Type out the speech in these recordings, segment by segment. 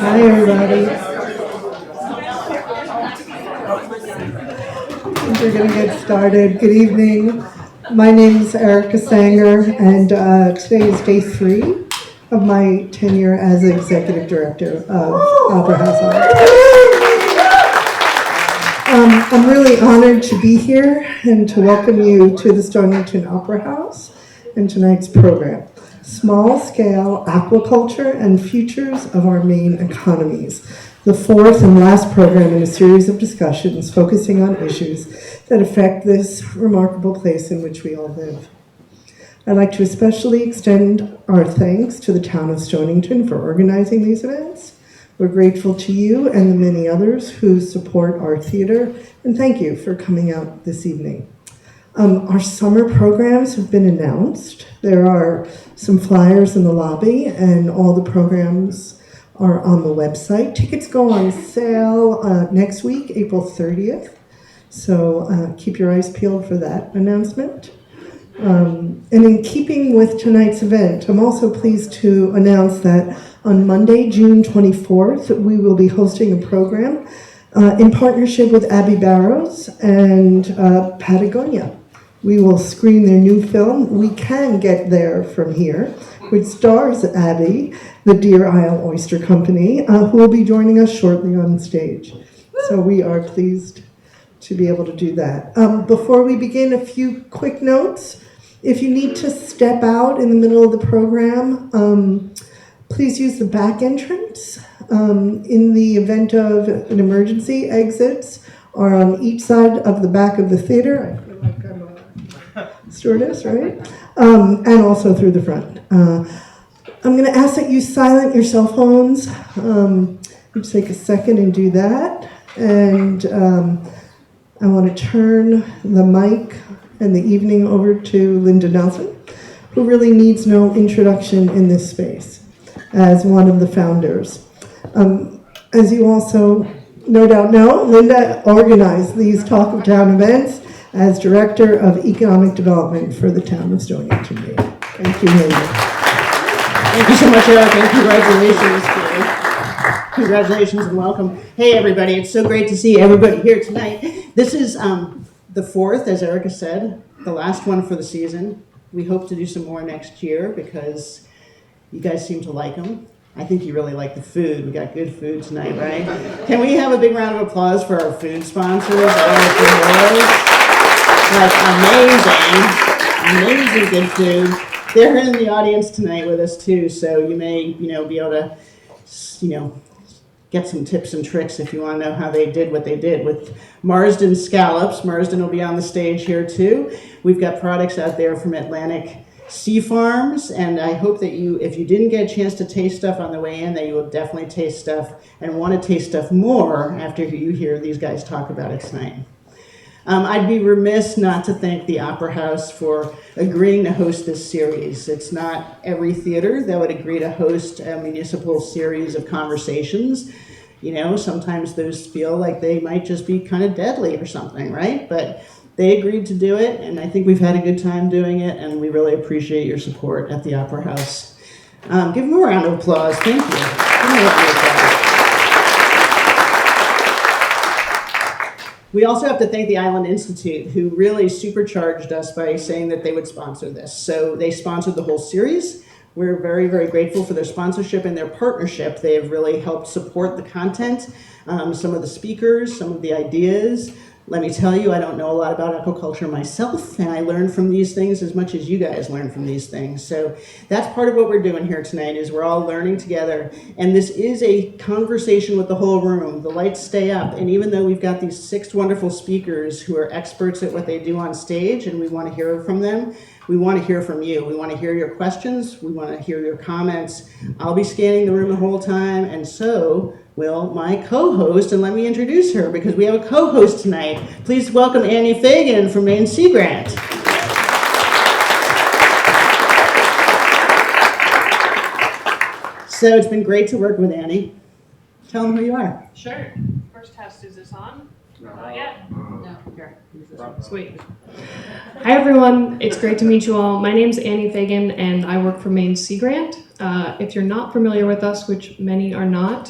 Hi, everybody. We're going to get started. Good evening. My name is Erica Sanger, and today is day 3 of my tenure as Executive Director of Opera House Arts. I'm really honored to be here and to welcome you to the Stonington Opera House and tonight's program, Small-Scale Aquaculture and Futures of Our Main Economies, the 4th and last program in a series of discussions focusing on issues that affect this remarkable place in which we all live. I'd like to especially extend our thanks to the town of Stonington for organizing these events. We're grateful to you and the many others who support our theater, and thank you for coming out this evening. Our summer programs have been announced. There are some flyers in the lobby, and all the programs are on the website. Tickets go on sale next week, April 30th, so keep your eyes peeled for that announcement. And in keeping with tonight's event, I'm also pleased to announce that on Monday, June 24th, we will be hosting a program in partnership with Abby Barrows and Patagonia. We will screen their new film, We Can Get There From Here, which stars Abby, the Deer Isle Oyster Company, who will be joining us shortly on stage. So we are pleased to be able to do that. Before we begin, a few quick notes. If you need to step out in the middle of the program, please use the back entrance. In the event of an emergency, exits are on each side of the back of the theater. I feel like I'm a stewardess, right? And also through the front. I'm going to ask that you silent your cell phones. You take a second and do that. And I want to turn the mic and the evening over to Linda Nelson, who really needs no introduction in this space as one of the founders. As you also no doubt know, Linda organized these Talk of Town events as Director of Economic Development for the town of Stonington. Thank you, Linda. Thank you so much, Eric, and congratulations. Congratulations and welcome. Hey, everybody. It's so great to see everybody here tonight. This is the 4th, as Erica said, the last one for the season. We hope to do some more next year because you guys seem to like them. I think you really like the food. We got good food tonight, right? Can we have a big round of applause for our food sponsors? Like amazing good food. They're in the audience tonight with us too, so you may, be able to, get some tips and tricks if you want to know how they did what they did with Marsden scallops. Marsden will be on the stage here too. We've got products out there from Atlantic Sea Farms, and I hope that if you didn't get a chance to taste stuff on the way in, that you will definitely taste stuff and want to taste stuff more after you hear these guys talk about it tonight. I'd be remiss not to thank the Opera House for agreeing to host this series. It's not every theater that would agree to host a municipal series of conversations. Sometimes those feel like they might just be kind of deadly or something, right? But they agreed to do it, and I think we've had a good time doing it, and we really appreciate your support at the Opera House. Give them a round of applause. Thank you. We also have to thank the Island Institute, who really supercharged us by saying that they would sponsor this. So they sponsored the whole series. We're very, very grateful for their sponsorship and their partnership. They have really helped support the content, some of the speakers, some of the ideas. Let me tell you, I don't know a lot about aquaculture myself, and I learned from these things as much as you guys learn from these things. So that's part of what we're doing here tonight, is we're all learning together. And this is a conversation with the whole room. The lights stay up, and even though we've got these 6 wonderful speakers who are experts at what they do on stage, and we want to hear from them, we want to hear from you. We want to hear your questions. We want to hear your comments. I'll be scanning the room the whole time, and so will my co-host, and let me introduce her because we have a co-host tonight. Please welcome Annie Fagan from Maine Sea Grant. So it's been great to work with Annie. Tell them who you are. Sure. First test, is this on? Not yet? No. Here. Sweet. Hi everyone, it's great to meet you all. My name's Annie Fagan and I work for Maine Sea Grant. If you're not familiar with us, which many are not,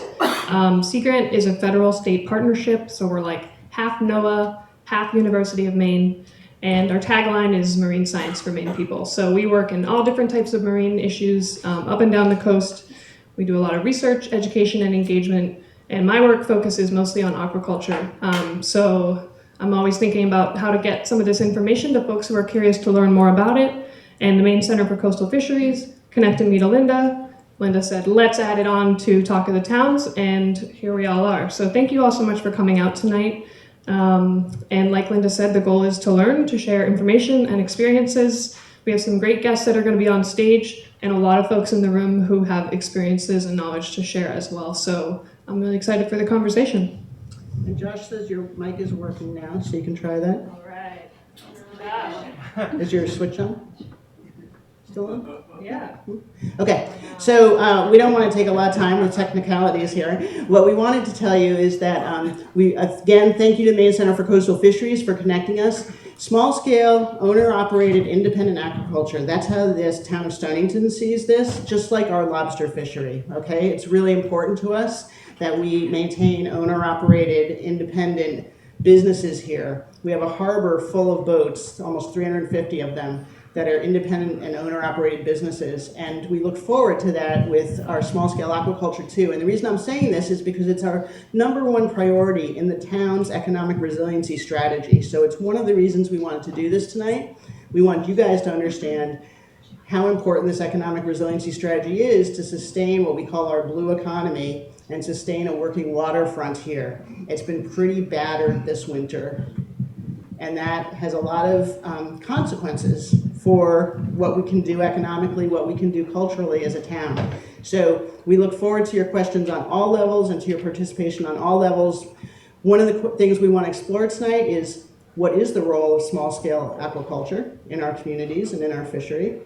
Sea Grant is a federal state partnership, so we're like half NOAA, half University of Maine, and our tagline is Marine Science for Maine People. So we work in all different types of marine issues up and down the coast. We do a lot of research, education, and engagement, and my work focuses mostly on aquaculture. So I'm always thinking about how to get some of this information to folks who are curious to learn more about it. And the Maine Center for Coastal Fisheries connected me to Linda. Linda said, let's add it on to Talk of the Towns, and here we all are. So thank you all so much for coming out tonight. And like Linda said, the goal is to learn, to share information and experiences. We have some great guests that are going to be on stage, and a lot of folks in the room who have experiences and knowledge to share as well. So I'm really excited for the conversation. And Josh says your mic is working now, so you can try that. All right. Is your switch on? Still on? Yeah. Okay, so we don't want to take a lot of time with technicalities here. What we wanted to tell you is that we, again, thank you to Maine Center for Coastal Fisheries for connecting us. Small scale, owner-operated, independent aquaculture. That's how this town of Stonington sees this, just like our lobster fishery, okay? It's really important to us that we maintain owner-operated, independent businesses here. We have a harbor full of boats, almost 350 of them, that are independent and owner-operated businesses, and we look forward to that with our small-scale aquaculture too. And the reason I'm saying this is because it's our #1 priority in the town's economic resiliency strategy. So it's one of the reasons we wanted to do this tonight. We want you guys to understand how important this economic resiliency strategy is to sustain what we call our blue economy and sustain a working waterfront here. It's been pretty battered this winter, and that has a lot of consequences for what we can do economically, what we can do culturally as a town. So we look forward to your questions on all levels and to your participation on all levels. One of the things we want to explore tonight is what is the role of small-scale aquaculture in our communities and in our fishery?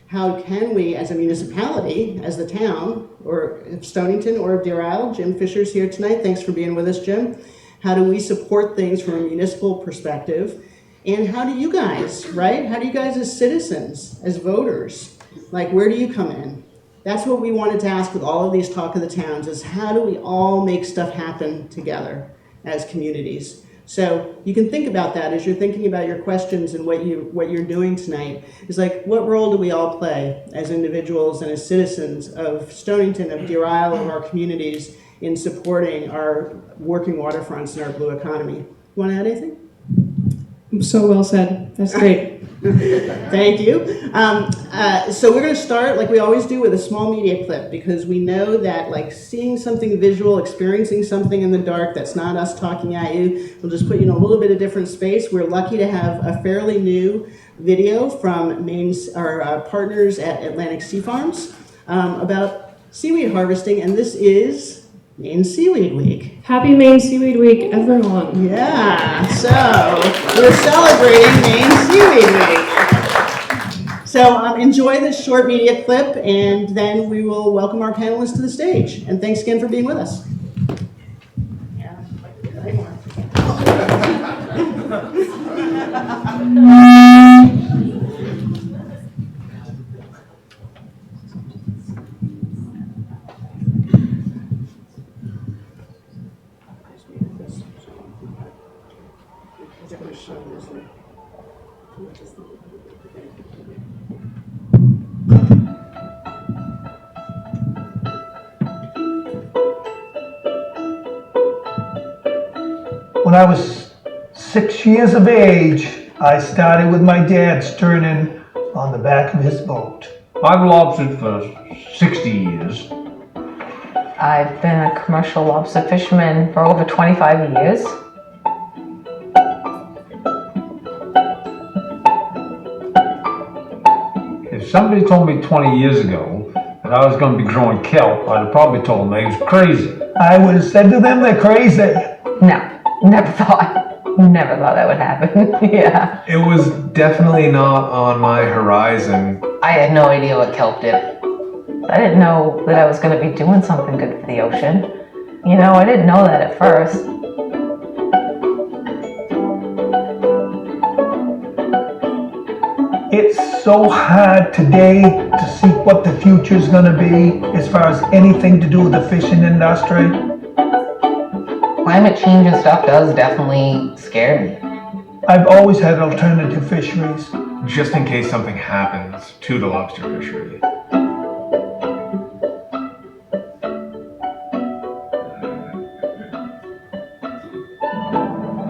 How can we, as a municipality, as the town, or of Stonington or of Deer Isle, Jim Fisher's here tonight, thanks for being with us, Jim. How do we support things from a municipal perspective? And how do you guys, right? How do you guys as citizens, as voters, like where do you come in? That's what we wanted to ask with all of these Talk of the Towns is how do we all make stuff happen together as communities? So you can think about that as you're thinking about your questions and what you're doing tonight. Is like, what role do we all play as individuals and as citizens of Stonington, of Deer Isle, of our communities in supporting our working waterfronts and our blue economy? You want to add anything? So well said. That's great. Thank you. So we're going to start, like we always do, with a small media clip because we know that like seeing something visual, experiencing something in the dark that's not us talking at you, will just put you in a little bit of different space. We're lucky to have a fairly new video from our partners at Atlantic Sea Farms about seaweed harvesting, and this is Maine Seaweed Week. Happy Maine Seaweed Week, everyone. Yeah, so we're celebrating Maine Seaweed Week. So enjoy this short media clip, and then we will welcome our panelists to the stage. And thanks again for being with us. When I was 6 years of age, I started with my dad sterning on the back of his boat. I've lobstered for 60 years. I've been a commercial lobster fisherman for over 25 years. If somebody told me 20 years ago that I was going to be growing kelp, I'd have probably told them they was crazy. I would have said to them, they're crazy. No, never thought that would happen. Yeah. It was definitely not on my horizon. I had no idea what kelp did. I didn't know that I was going to be doing something good for the ocean. You know, I didn't know that at first. It's so hard today to see what the future's gonna be as far as anything to do with the fishing industry. Climate change and stuff does definitely scare me. I've always had alternative fisheries. Just in case something happens to the lobster fishery.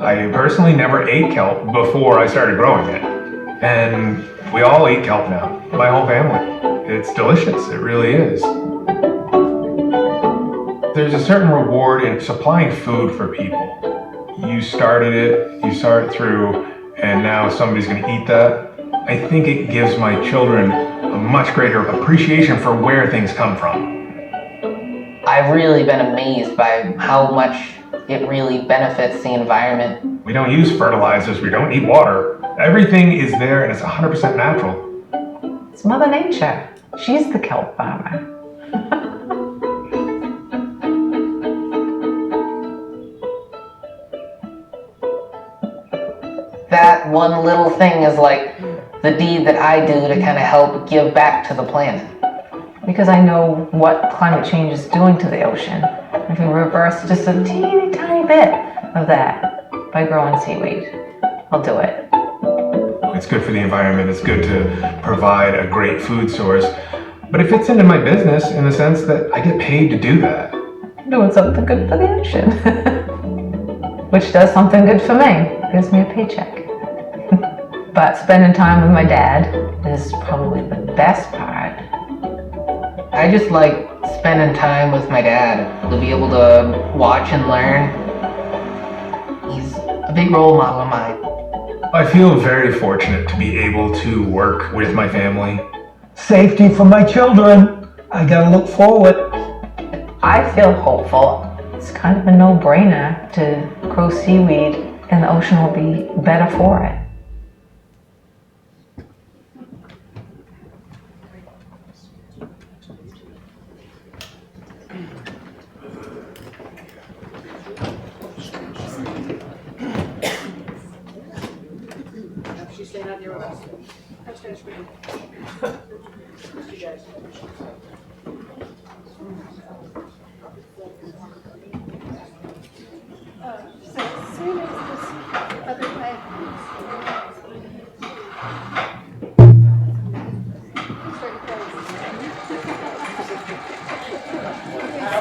I personally never ate kelp before I started growing it. And we all eat kelp now, my whole family. It's delicious, it really is. There's a certain reward in supplying food for people. You started it, you saw it through, and now somebody's gonna eat that. I think it gives my children a much greater appreciation for where things come from. I've really been amazed by how much it really benefits the environment. We don't use fertilizers, we don't need water. Everything is there and it's 100% natural. It's Mother Nature. She's the kelp farmer. That one little thing is like the deed that I do to kind of help give back to the planet. Because I know what climate change is doing to the ocean. If we reverse just a teeny tiny bit of that by growing seaweed, I'll do it. It's good for the environment, it's good to provide a great food source, but it fits into my business in the sense that I get paid to do that. I'm doing something good for the ocean. Which does something good for me, gives me a paycheck. But spending time with my dad is probably the best part. I just like spending time with my dad, to be able to watch and learn. He's a big role model of mine. I feel very fortunate to be able to work with my family. Safety for my children. I gotta look forward. I feel hopeful. It's kind of a no-brainer to grow seaweed and the ocean will be better for it.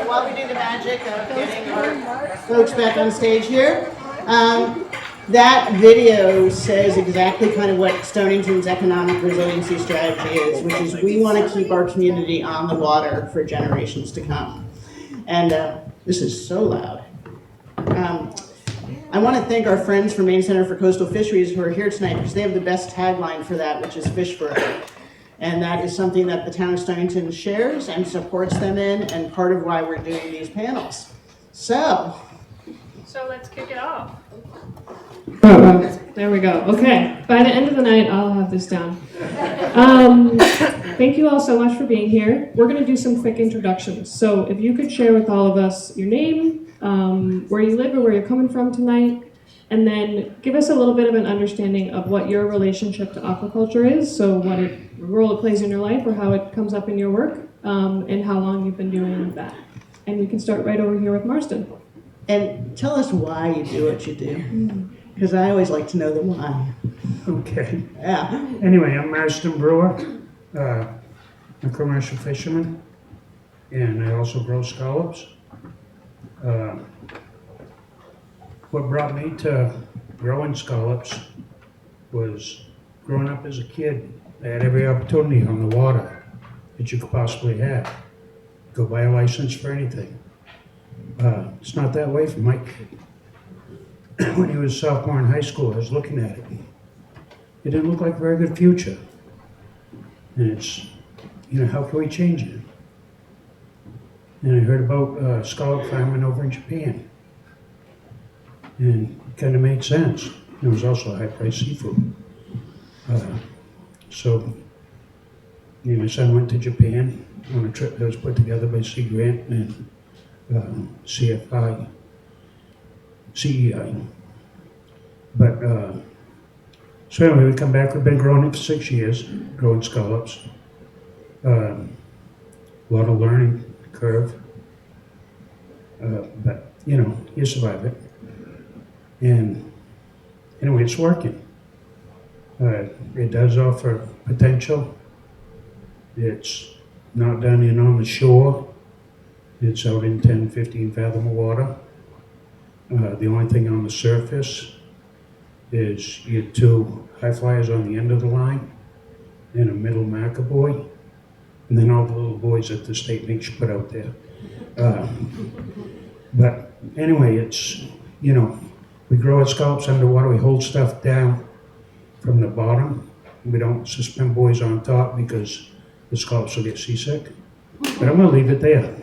While we do the magic of getting our folks back on stage here, that video says exactly kind of what Stonington's economic resiliency strategy is, which is we want to keep our community on the water for generations to come. And this is so loud. I want to thank our friends from Maine Center for Coastal Fisheries who are here tonight because they have the best tagline for that, which is fish forever. And that is something that the town of Stonington shares and supports them in, and part of why we're doing these panels. So let's kick it off. There we go. Okay. By the end of the night, I'll have this down. Thank you all so much for being here. We're going to do some quick introductions. So if you could share with all of us your name, where you live or where you're coming from tonight, and then give us a little bit of an understanding of what your relationship to aquaculture is, so what role it plays in your life or how it comes up in your work, and how long you've been doing that. And we can start right over here with Marston. And tell us why you do what you do, because I always like to know the why. Okay. Yeah. Anyway, I'm Marston Brewer, a commercial fisherman, and I also grow scallops. What brought me to growing scallops was growing up as a kid. I had every opportunity on the water that you could possibly have. Go buy a license for anything. It's not that way for Mike. When he was a sophomore in high school, I was looking at it. It didn't look like a very good future. And it's, how can we change it? And I heard about scallop farming over in Japan. And it kind of made sense. It was also high-priced seafood. So me and my son went to Japan on a trip that was put together by Sea Grant and CEI. But So anyway, we come back, we've been growing it for 6 years, growing scallops. A lot of learning curve. But, you know, you survive it. And anyway, it's working. It does offer potential. It's not done in on the shore. It's out in 10, 15 fathom of water. The only thing on the surface is you get 2 high flyers on the end of the line and a middle marker buoy, and then all the little buoys that the state makes you put out there. But anyway, it's, you know, we grow our scallops underwater, we hold stuff down from the bottom. We don't suspend buoys on top because the scallops will get seasick. But I'm gonna leave it there.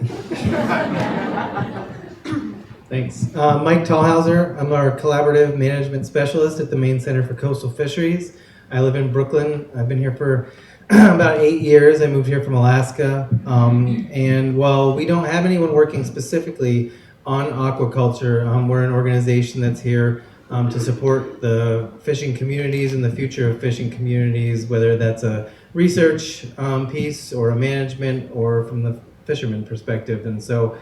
Thanks. Mike Tallhauser. I'm our collaborative management specialist at the Maine Center for Coastal Fisheries. I live in Brooklyn. I've been here for about 8 years. I moved here from Alaska. And while we don't have anyone working specifically on aquaculture, we're an organization that's here to support the fishing communities and the future of fishing communities, whether that's a research piece or a management or from the fisherman perspective. And so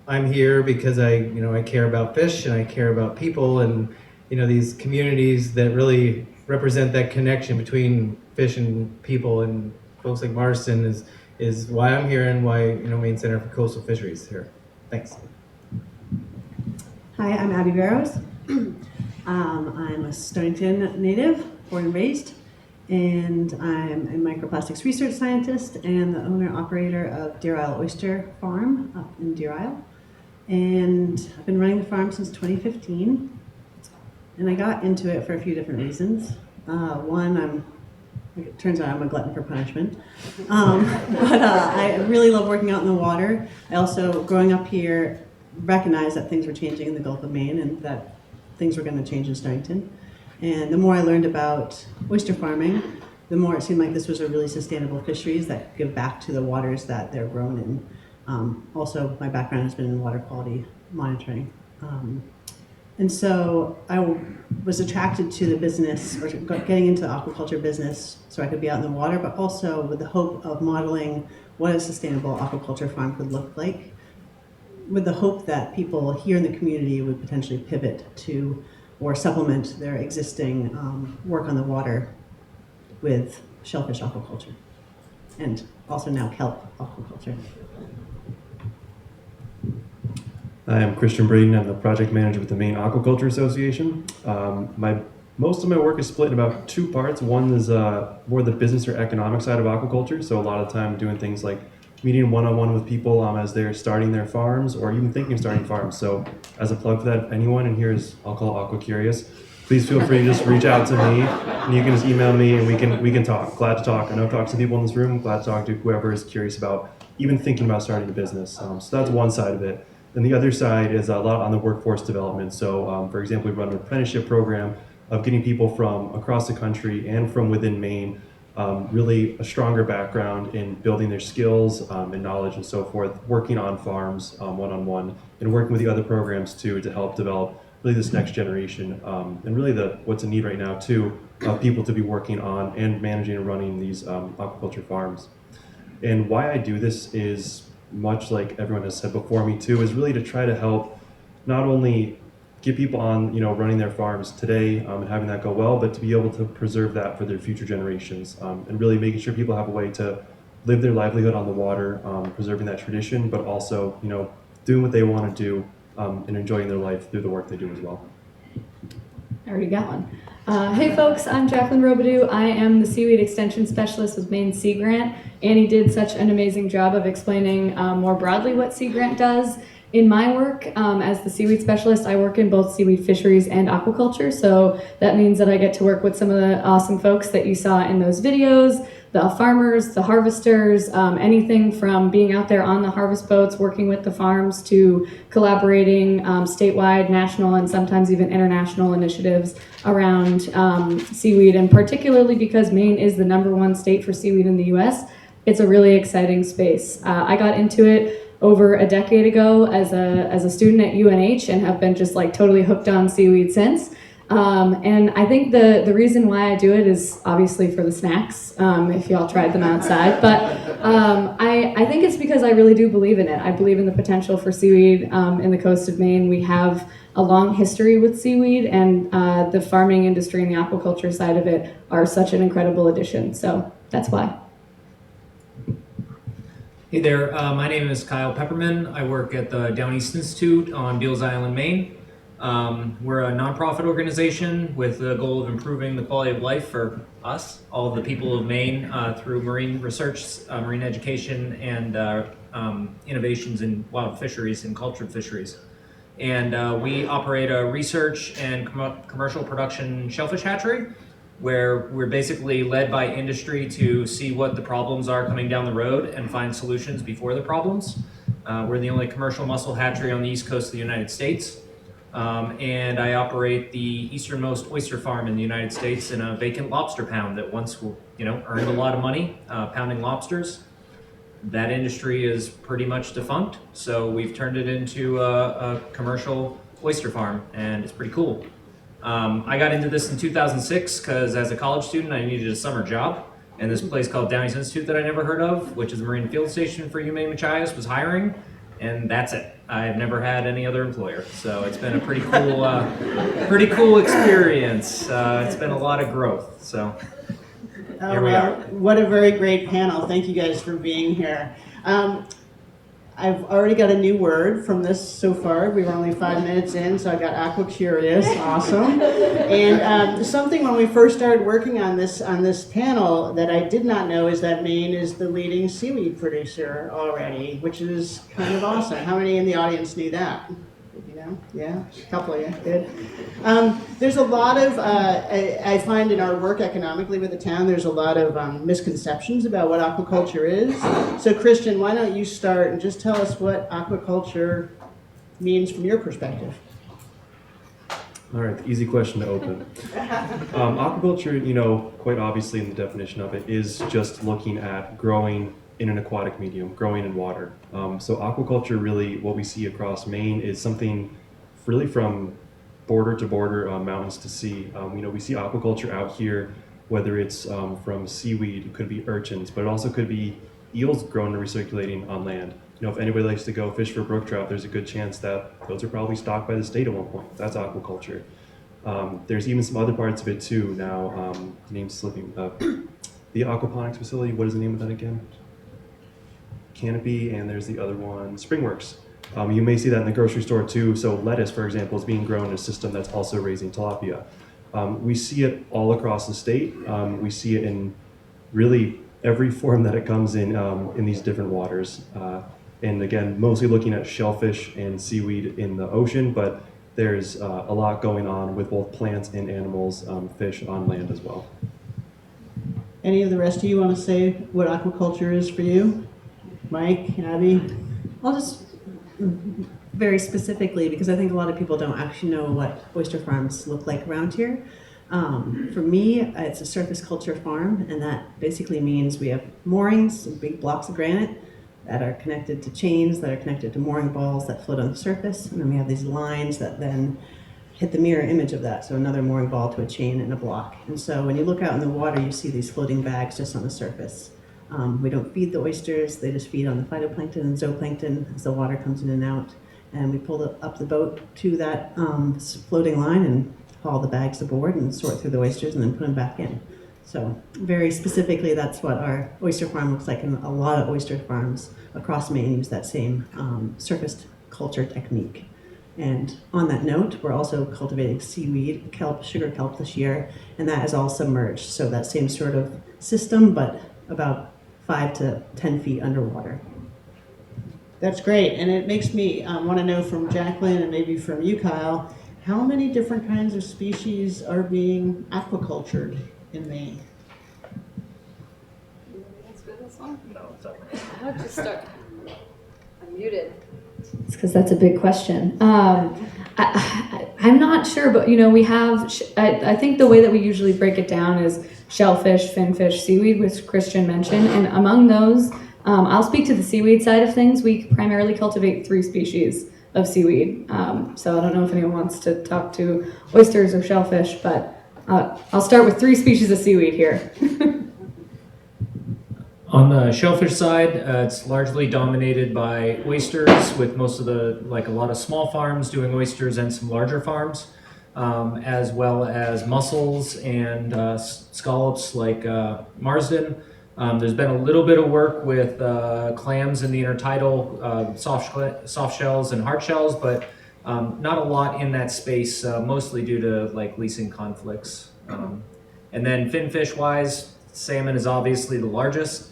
I'm here because I care about fish and I care about people and these communities that really represent that connection between fish and people, and folks like Marston is why I'm here and why Maine Center for Coastal Fisheries is here. Thanks. Hi, I'm Abby Barrows. I'm a Stonington native, born and raised, and I'm a microplastics research scientist and the owner-operator of Deer Isle Oyster Farm up in Deer Isle. And I've been running the farm since 2015, and I got into it for a few different reasons. One, it turns out I'm a glutton for punishment, but I really love working out in the water. I also, growing up here, recognized that things were changing in the Gulf of Maine and that things were going to change in Stonington. And the more I learned about oyster farming, the more it seemed like this was a really sustainable fisheries that give back to the waters that they're grown in. Also, my background has been in water quality monitoring. And so I was attracted to the business, or getting into the aquaculture business so I could be out in the water, but also with the hope of modeling what a sustainable aquaculture farm could look like, with the hope that people here in the community would potentially pivot to or supplement their existing work on the water with shellfish aquaculture, and also now kelp aquaculture. Hi, I'm Christian Braden. I'm the project manager with the Maine Aquaculture Association. Most of my work is split in about 2 parts. One is more the business or economic side of aquaculture, so a lot of the time doing things like meeting one-on-one with people as they're starting their farms or even thinking of starting farms. So as a plug for that, if anyone in here is, I'll call it Aquacurious, please feel free to just reach out to me, and you can just email me and we can talk. Glad to talk. I know I've talked to people in this room, glad to talk to whoever is curious about even thinking about starting a business. So that's one side of it. Then the other side is a lot on the workforce development. So for example, we run an apprenticeship program of getting people from across the country and from within Maine really a stronger background in building their skills and knowledge and so forth, working on farms one-on-one, and working with the other programs too to help develop really this next generation and really what's a need right now too of people to be working on and managing and running these aquaculture farms. And why I do this is, much like everyone has said before me too, is really to try to help not only get people on running their farms today and having that go well, but to be able to preserve that for their future generations and really making sure people have a way to live their livelihood on the water, preserving that tradition, but also doing what they want to do and enjoying their life through the work they do as well. I already got one. Hey folks, I'm Jacqueline Robidoux. I am the Seaweed Extension Specialist with Maine Sea Grant. Annie did such an amazing job of explaining more broadly what Sea Grant does. In my work as the seaweed specialist, I work in both seaweed fisheries and aquaculture, so that means that I get to work with some of the awesome folks that you saw in those videos, the farmers, the harvesters, anything from being out there on the harvest boats, working with the farms, to collaborating statewide, national, and sometimes even international initiatives around seaweed, and particularly because Maine is the #1 state for seaweed in the US, it's a really exciting space. I got into it over a decade ago as a student at UNH and have been just like totally hooked on seaweed since. And I think the reason why I do it is obviously for the snacks, if y'all tried them outside. But I think it's because I really do believe in it. I believe in the potential for seaweed in the coast of Maine. We have a long history with seaweed, and the farming industry and the aquaculture side of it are such an incredible addition. So that's why. Hey there, my name is Kyle Pepperman. I work at the Down East Institute on Beals Island, Maine. We're a nonprofit organization with the goal of improving the quality of life for us, all of the people of Maine, through marine research, marine education, and innovations in wild fisheries and cultured fisheries. And we operate a research and commercial production shellfish hatchery, where we're basically led by industry to see what the problems are coming down the road and find solutions before the problems. We're the only commercial mussel hatchery on the east coast of the United States. And I operate the easternmost oyster farm in the United States in a vacant lobster pound that once, earned a lot of money pounding lobsters. That industry is pretty much defunct, so we've turned it into a commercial oyster farm, and it's pretty cool. I got into this in 2006 because as a college student I needed a summer job, and this place called Down East Institute that I never heard of, which is a marine field station for UMaine Machias, was hiring, and that's it. I've never had any other employer, so it's been a pretty cool experience. It's been a lot of growth, so here we are. What a very great panel. Thank you guys for being here. I've already got a new word from this so far. We were only 5 minutes in, so I got aquacurious. Awesome. And something when we first started working on this panel that I did not know is that Maine is the leading seaweed producer already, which is kind of awesome. How many in the audience knew that? You know? Yeah, a couple of you did. There's a lot of, I find in our work economically with the town, there's a lot of misconceptions about what aquaculture is. So Christian, why don't you start and just tell us what aquaculture means from your perspective? All right, the easy question to open. Aquaculture, quite obviously in the definition of it, is just looking at growing in an aquatic medium, growing in water. So aquaculture, really what we see across Maine is something really from border to border, mountains to sea. We see aquaculture out here, whether it's from seaweed, it could be urchins, but it also could be eels grown and recirculating on land. If anybody likes to go fish for brook trout, there's a good chance that those are probably stocked by the state at one point. That's aquaculture. There's even some other parts of it too now. The name's slipping. The aquaponics facility, what is the name of that again? Canopy, and there's the other one, Springworks. You may see that in the grocery store too. So lettuce, for example, is being grown in a system that's also raising tilapia. We see it all across the state. We see it in really every form that it comes in these different waters. And again, mostly looking at shellfish and seaweed in the ocean, but there's a lot going on with both plants and animals, fish on land as well. Any of the rest of you want to say what aquaculture is for you? Mike, Abby? I'll just very specifically, because I think a lot of people don't actually know what oyster farms look like around here. For me, it's a surface culture farm, and that basically means we have moorings, big blocks of granite that are connected to chains, that are connected to mooring balls that float on the surface, and then we have these lines that then hit the mirror image of that, so another mooring ball to a chain and a block. And so when you look out in the water, you see these floating bags just on the surface. We don't feed the oysters, they just feed on the phytoplankton and zooplankton as the water comes in and out. And we pull up the boat to that floating line and haul the bags aboard and sort through the oysters and then put them back in. So very specifically, that's what our oyster farm looks like, and a lot of oyster farms across Maine use that same surface culture technique. And on that note, we're also cultivating seaweed, kelp, sugar kelp this year, and that is all submerged. So that same sort of system, but about 5 to 10 feet underwater. That's great, and it makes me want to know from Jacqueline and maybe from you, Kyle, how many different kinds of species are being aquacultured in Maine? I'll just start. I'm muted. It's because that's a big question. I'm not sure, but we have, I think the way that we usually break it down is shellfish, finfish, seaweed, which Christian mentioned. And among those, I'll speak to the seaweed side of things. We primarily cultivate 3 species. seaweed. So I don't know if anyone wants to talk to oysters or shellfish, but I'll start with 3 species of seaweed here. On the shellfish side, it's largely dominated by oysters, with most of a lot of small farms doing oysters and some larger farms, as well as mussels and scallops like Marsden. There's been a little bit of work with clams in the intertidal, soft shells and hard shells, but not a lot in that space, mostly due to leasing conflicts. And then finfish wise, salmon is obviously the largest,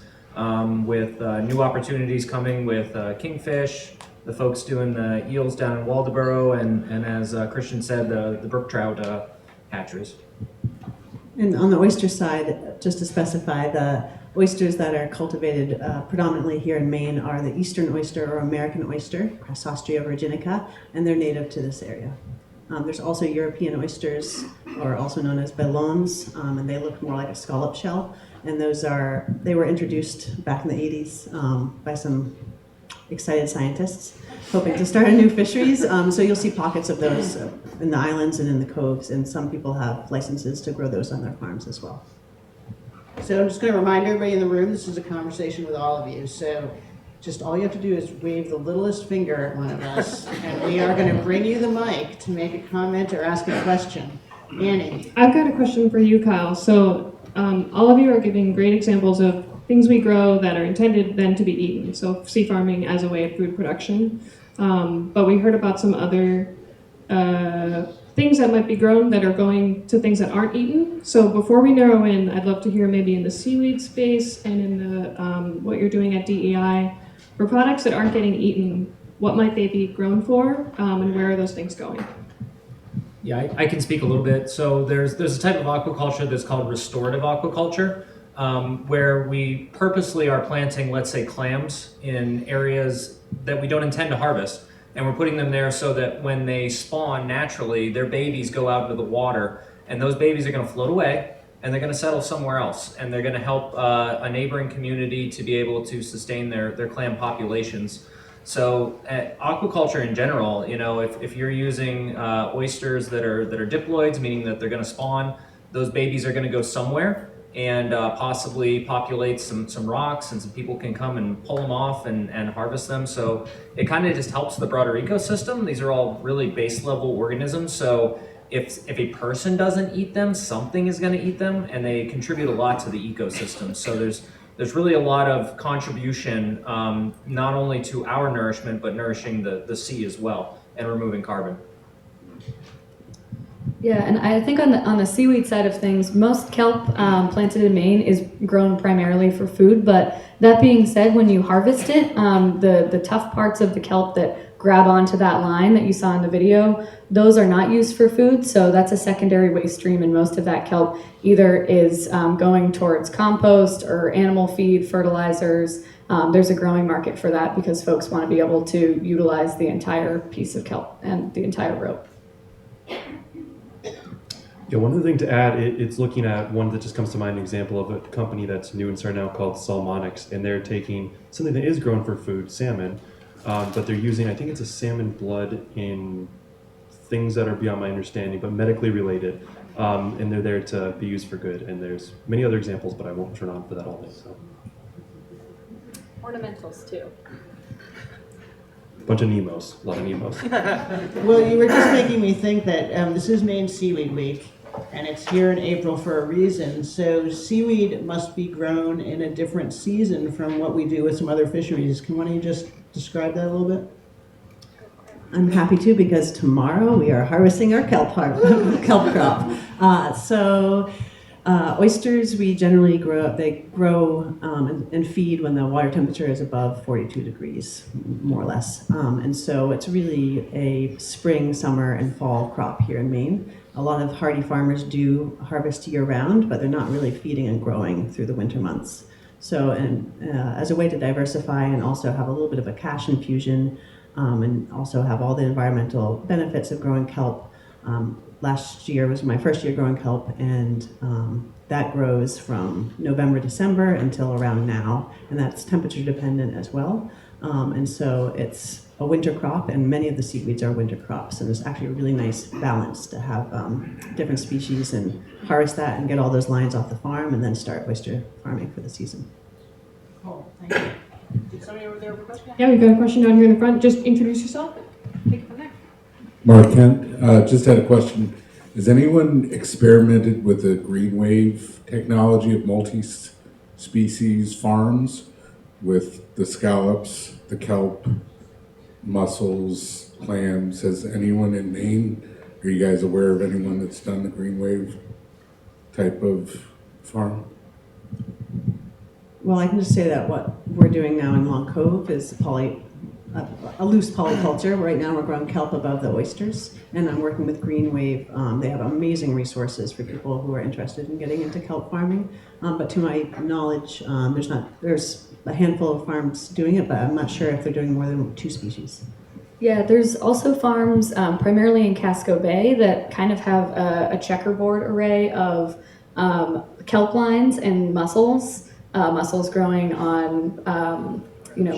with new opportunities coming with kingfish, the folks doing the eels down in Waldoboro, and as Christian said, the brook trout hatcheries. And on the oyster side, just to specify, the oysters that are cultivated predominantly here in Maine are the eastern oyster or American oyster, Crassostrea virginica, and they're native to this area. There's also European oysters, or also known as ballons, and they look more like a scallop shell. And they were introduced back in the 80s by some excited scientists hoping to start a new fisheries. So you'll see pockets of those in the islands and in the coves, and some people have licenses to grow those on their farms as well. So I'm just going to remind everybody in the room, this is a conversation with all of you. So just all you have to do is wave the littlest finger at one of us, and we are going to bring you the mic to make a comment or ask a question. Annie. I've got a question for you, Kyle. So all of you are giving great examples of things we grow that are intended then to be eaten. So sea farming as a way of food production. But we heard about some other things that might be grown that are going to things that aren't eaten. So before we narrow in, I'd love to hear maybe in the seaweed space and in the what you're doing at DEI, for products that aren't getting eaten, what might they be grown for, and where are those things going? Yeah, I can speak a little bit. So there's a type of aquaculture that's called restorative aquaculture, where we purposely are planting, let's say, clams in areas that we don't intend to harvest. And we're putting them there so that when they spawn naturally, their babies go out into the water, and those babies are going to float away, and they're going to settle somewhere else. And they're going to help a neighboring community to be able to sustain their clam populations. So aquaculture in general, if you're using oysters that are diploids, meaning that they're going to spawn, those babies are going to go somewhere and possibly populate some rocks, and some people can come and pull them off and harvest them. So it kind of just helps the broader ecosystem. These are all really base level organisms. So if a person doesn't eat them, something is going to eat them, and they contribute a lot to the ecosystem. So there's really a lot of contribution, not only to our nourishment, but nourishing the sea as well, and removing carbon. Yeah, and I think on the seaweed side of things, most kelp planted in Maine is grown primarily for food. But that being said, when you harvest it, the tough parts of the kelp that grab onto that line that you saw in the video, those are not used for food. So that's a secondary waste stream, and most of that kelp either is going towards compost or animal feed, fertilizers. There's a growing market for that because folks want to be able to utilize the entire piece of kelp and the entire rope. Yeah, one other thing to add, it's looking at one that just comes to mind, an example of a company that's new and starting now called Salmonics, and they're taking something that is grown for food, salmon, but they're using, I think it's a salmon blood in things that are beyond my understanding, but medically related, and they're there to be used for good. And there's many other examples, but I won't turn on for that all day. So. Ornamentals too. Bunch of Nemos, a lot of Nemos. Well, you were just making me think that this is Maine Seaweed Week, and it's here in April for a reason. So seaweed must be grown in a different season from what we do with some other fisheries. Can one of you just describe that a little bit? I'm happy to, because tomorrow we are harvesting our kelp crop. Oysters, we generally grow and feed when the water temperature is above 42 degrees, more or less. And so it's really a spring, summer, and fall crop here in Maine. A lot of hardy farmers do harvest year-round, but they're not really feeding and growing through the winter months. So, as a way to diversify and also have a little bit of a cash infusion, and also have all the environmental benefits of growing kelp. Last year was my first year growing kelp, and that grows from November, December until around now, and that's temperature dependent as well. And so it's a winter crop, and many of the seaweeds are winter crops. And it's actually a really nice balance to have different species and harvest that and get all those lines off the farm and then start oyster farming for the season. Cool, thank you. Did somebody over there have a question? Yeah, we've got a question down here in the front. Just introduce yourself. Take it from there. Mark Kent, just had a question. Has anyone experimented with the green wave technology of multi-species farms with the scallops, the kelp, mussels, clams? Has anyone in Maine, are you guys aware of anyone that's done the green wave type of farm? Well, I can just say that what we're doing now in Long Cove is a loose polyculture. Right now we're growing kelp above the oysters, and I'm working with Green Wave. They have amazing resources for people who are interested in getting into kelp farming. But to my knowledge, there's a handful of farms doing it, but I'm not sure if they're doing more than 2 species. Yeah, there's also farms primarily in Casco Bay that kind of have a checkerboard array of kelp lines and mussels growing on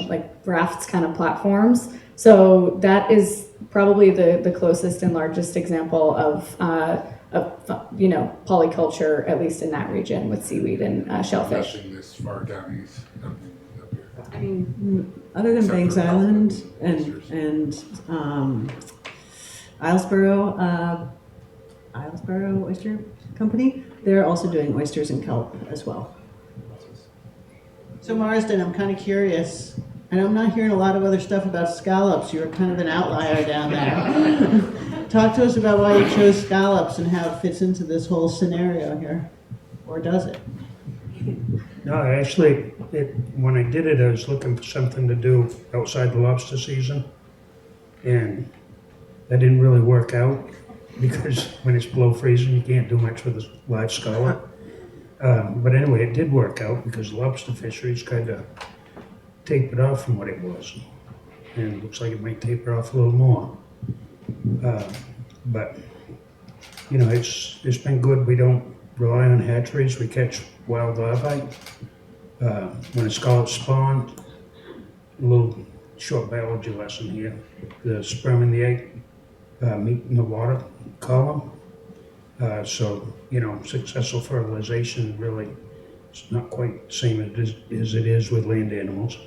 like rafts kind of platforms. So that is probably the closest and largest example of polyculture, at least in that region, with seaweed and shellfish. Nothing this far down east. I mean, other than Banks Island and Islesboro Oyster Company, they're also doing oysters and kelp as well. So Marsden, I'm kind of curious, and I'm not hearing a lot of other stuff about scallops. You're kind of an outlier down there. Talk to us about why you chose scallops and how it fits into this whole scenario here, or does it? No, actually, when I did it, I was looking for something to do outside the lobster season, and that didn't really work out because when it's below freezing, you can't do much with a live scallop. But anyway, it did work out because lobster fisheries kind of tapered off from what it was, and it looks like it might taper off a little more. But it's been good. We don't rely on hatcheries. We catch wild larvae. When a scallop spawn, a little short biology lesson here. The sperm and the egg meet in the water column. So successful fertilization really is not quite the same as it is with land animals.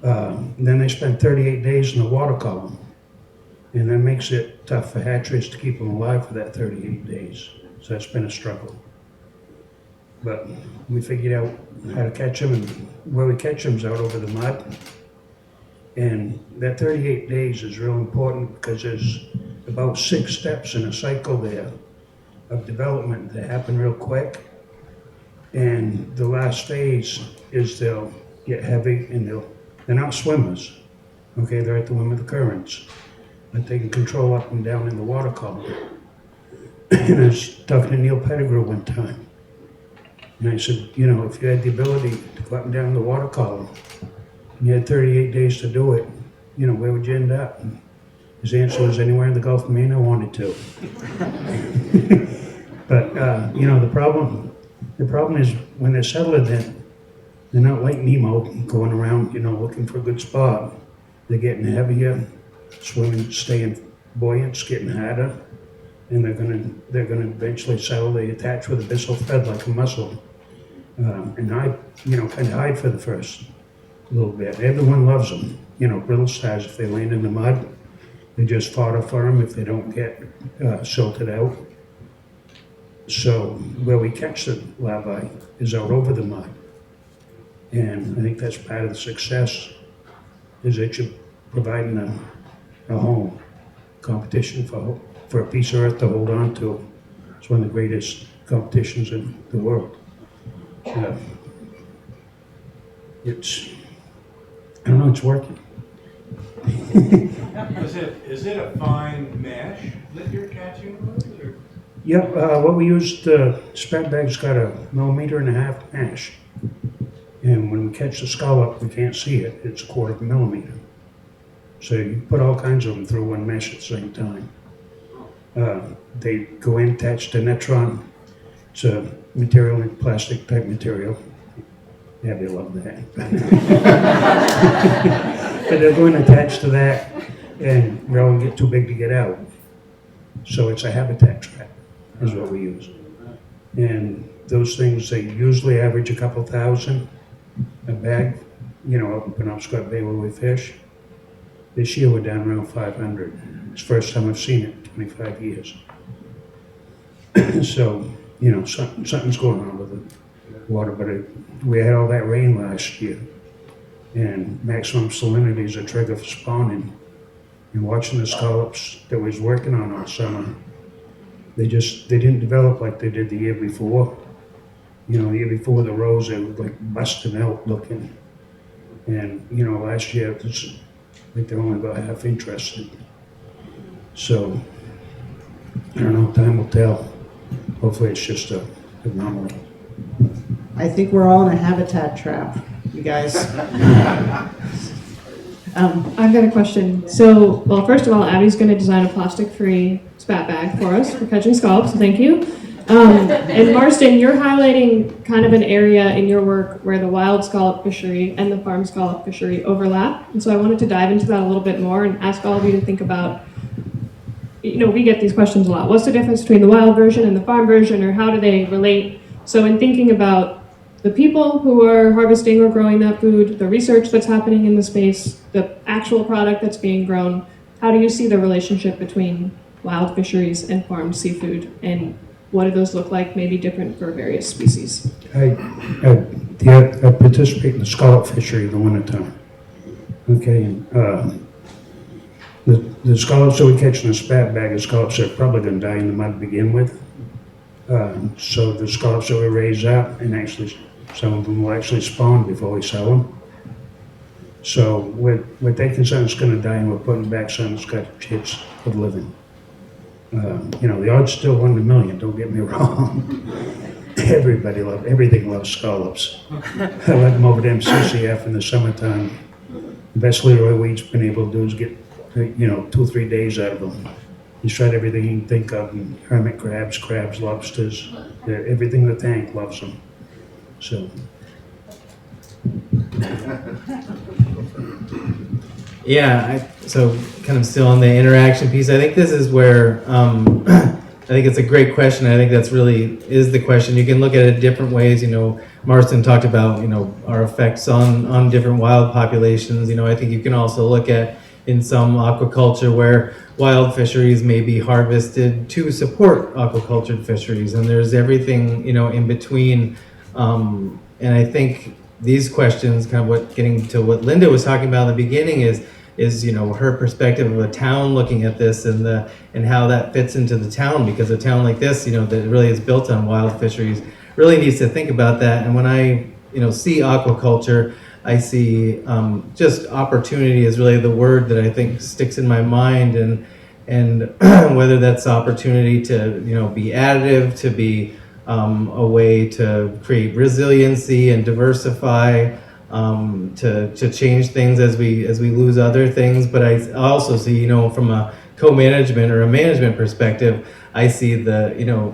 Then they spend 38 days in the water column, and that makes it tough for hatcheries to keep them alive for that 38 days. So that's been a struggle. But we figured out how to catch them, and where we catch them is out over the mud. And that 38 days is real important because there's about 6 steps in a cycle there of development that happen real quick. And the last phase is they'll get heavy and they're not swimmers. Okay, they're at the whim of the currents, but they can control up and down in the water column. And I was talking to Neil Pettigrew one time, and I said, if you had the ability to go up and down the water column, and you had 38 days to do it, where would you end up? And his answer was anywhere in the Gulf of Maine I wanted to. But the problem is when they're settled in, they're not like Nemo going around, looking for a good spot. They're getting heavier, swimming, staying buoyant, getting harder, and they're gonna eventually settle. They attach with a abyssal thread like a mussel, and I, kind of hide for the first little bit. Everyone loves them. Brittle stars, if they land in the mud, they just fodder for them if they don't get silted out. So where we catch the larvae is out over the mud. And I think that's part of the success, is that you're providing a home, competition for a piece of earth to hold on to. It's one of the greatest competitions in the world. It's working. Is it a fine mesh that you're catching with? Or? Yep, what we used, spat bag's got a 1.5 millimeter mesh. And when we catch the scallop, we can't see it. It's 1/4 millimeter. So you put all kinds of them through one mesh at the same time. They go in attached to Netron. It's a material, plastic type material. Yeah, they love that. But they're going to attach to that and grow and get too big to get out. So it's a habitat trap is what we use. And those things, they usually average a couple thousand a bag, you know, up in Penobscot Bay where we fish. This year we're down around 500. It's the first time I've seen it in 25 years. So, you know, something's going on with the water, but we had all that rain last year. And maximum salinity is a trigger for spawning. And watching the scallops that we was working on all summer, they didn't develop like they did the year before. You know, the year before the rows, they were like busting out looking. And, you know, last year, it was like they're only about half interested. So, I don't know, time will tell. Hopefully it's just a anomaly. I think we're all in a habitat trap, you guys. I've got a question. So, well, first of all, Abby's going to design a plastic-free spat bag for us for catching scallops, so thank you. And Marston, you're highlighting kind of an area in your work where the wild scallop fishery and the farm scallop fishery overlap. And so I wanted to dive into that a little bit more and ask all of you to think about, you know, we get these questions a lot. What's the difference between the wild version and the farm version, or how do they relate? So in thinking about the people who are harvesting or growing that food, the research that's happening in the space, the actual product that's being grown, how do you see the relationship between wild fisheries and farmed seafood, and what do those look like, maybe different for various species? I participate in the scallop fishery in the wintertime. Okay, the scallops that we catch in the spat bag are scallops that are probably going to die in the mud to begin with. So the scallops that we raise up, and actually some of them will actually spawn before we sell them. So we're taking something that's going to die and we're putting back something that's got a chance of living. You know, the odds still 1 in a million, don't get me wrong. Everything loves scallops. I let them over to MCCF in the summertime. The best Leroy Weed's been able to do is get, you know, 2 or 3 days out of them. He's tried everything he can think of, and hermit crabs, lobsters, everything in the tank loves them. So. Yeah, so kind of still on the interaction piece, I think this is where, I think it's a great question. I think that's really is the question. You can look at it different ways. You know, Marston talked about, you know, our effects on different wild populations. You know, I think you can also look at in some aquaculture where wild fisheries may be harvested to support aquaculture fisheries, and there's everything, you know, in between. And I think these questions, kind of getting to what Linda was talking about in the beginning, is you know, her perspective of a town looking at this and how that fits into the town, because a town like this, you know, that really is built on wild fisheries, really needs to think about that. And when I, you know, see aquaculture, I see just opportunity is really the word that I think sticks in my mind, and whether that's opportunity to, you know, be additive, to be a way to create resiliency and diversify, to change things as we lose other things. But I also see, you know, from a co-management or a management perspective, I see the, you know,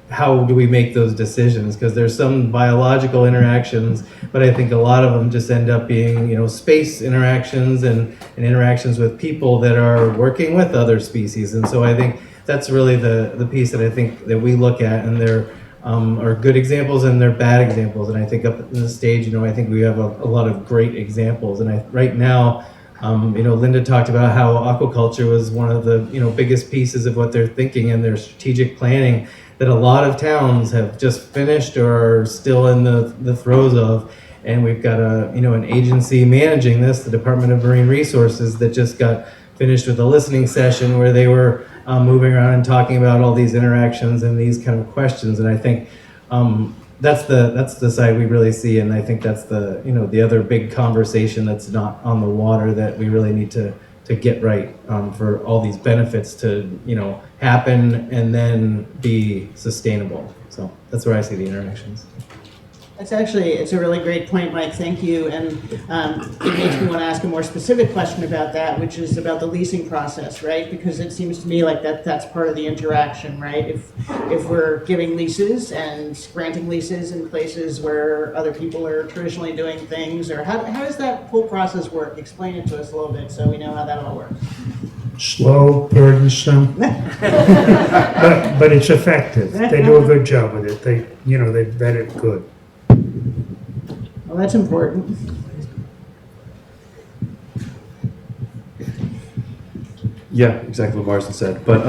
how do we make those decisions? Because there's some biological interactions, but I think a lot of them just end up being, you know, space interactions and interactions with people that are working with other species. And so I think that's really the piece that I think that we look at, and there are good examples and they're bad examples. And I think up in the stage, you know, I think we have a lot of great examples. And right now, you know, Linda talked about how aquaculture was one of the, you know, biggest pieces of what they're thinking in their strategic planning, that a lot of towns have just finished or are still in the throes of. And we've got an agency managing this, the Department of Marine Resources, that just got finished with a listening session where they were moving around and talking about all these interactions and these kind of questions. And I think that's the side we really see. And I think that's the, you know, the other big conversation that's not on the water that we really need to get right, for all these benefits to, you know, happen and then be sustainable. So that's where I see the interactions. It's a really great point, Mike, thank you. And it makes me want to ask a more specific question about that, which is about the leasing process, right? Because it seems to me like that's part of the interaction, right? If we're giving leases and granting leases in places where other people are traditionally doing things, or how does that whole process work? Explain it to us a little bit so we know how that all works. Slow, burdensome, but it's effective. They do a good job with it. They vet it good. Well, that's important. Yeah, exactly what Marcin said. But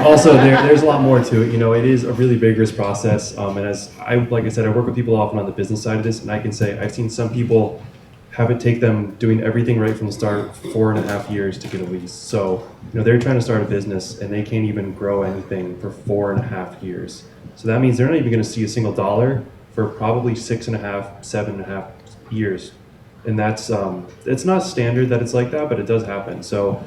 also, there's a lot more to it. It is a really vigorous process. And like I said, I work with people often on the business side of this, and I can say I've seen some people have it take them doing everything right from the start 4.5 years to get a lease. So, they're trying to start a business, and they can't even grow anything for 4.5 years. So that means they're not even going to see a single dollar for probably 6.5, 7.5 years. And that's, it's not standard that it's like that, but it does happen. So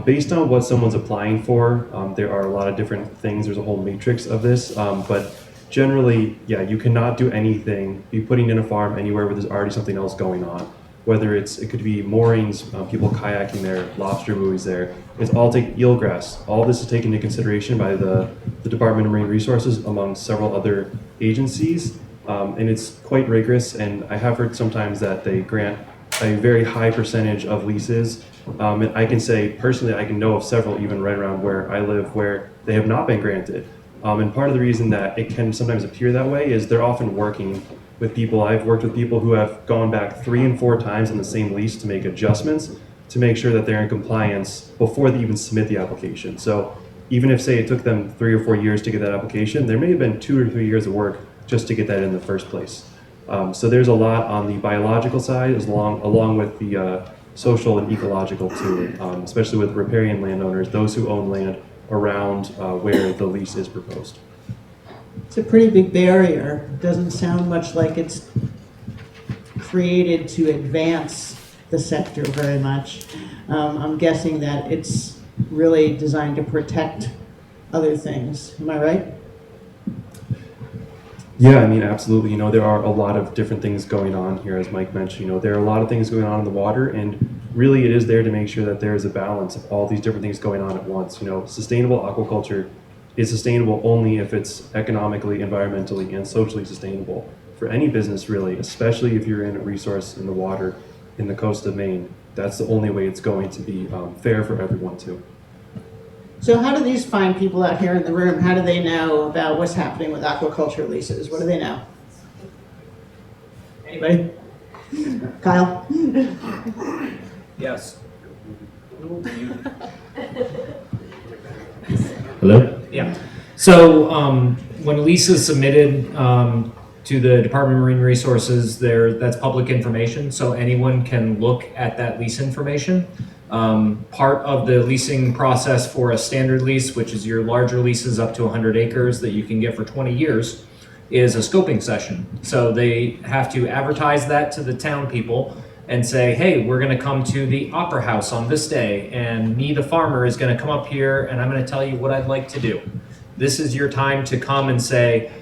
based on what someone's applying for, there are a lot of different things. There's a whole matrix of this, but generally, yeah, you cannot do anything, be putting in a farm anywhere where there's already something else going on. Whether it could be moorings, people kayaking there, lobster buoys there. It's all eelgrass. All this is taken into consideration by the Department of Marine Resources among several other agencies. And it's quite rigorous, and I have heard sometimes that they grant a very high percentage of leases. And I can say personally, I can know of several even right around where I live where they have not been granted. And part of the reason that it can sometimes appear that way is they're often working with people. I've worked with people who have gone back 3 and 4 times on the same lease to make adjustments to make sure that they're in compliance before they even submit the application. So even if, say, it took them 3 or 4 years to get that application, there may have been 2 or 3 years of work just to get that in the first place. So there's a lot on the biological side, along with the social and ecological too, especially with riparian landowners, those who own land around where the lease is proposed. It's a pretty big barrier. It doesn't sound much like it's created to advance the sector very much. I'm guessing that it's really designed to protect other things. Am I right? Yeah, I mean, absolutely. There are a lot of different things going on here, as Mike mentioned. There are a lot of things going on in the water, and really it is there to make sure that there is a balance of all these different things going on at once. Sustainable aquaculture is sustainable only if it's economically, environmentally, and socially sustainable for any business, really, especially if you're in a resource in the water in the coast of Maine. That's the only way it's going to be fair for everyone, too. So how do these fine people out here in the room, how do they know about what's happening with aquaculture leases? What do they know? Anybody? Kyle? Yes. Hello? Yeah. So when a lease is submitted to the Department of Marine Resources, that's public information, so anyone can look at that lease information. Part of the leasing process for a standard lease, which is your larger leases up to 100 acres that you can get for 20 years, is a scoping session. So they have to advertise that to the town people and say, hey, we're gonna come to the Opera House on this day, and me, the farmer, is gonna come up here and I'm gonna tell you what I'd like to do. This is your time to come and say,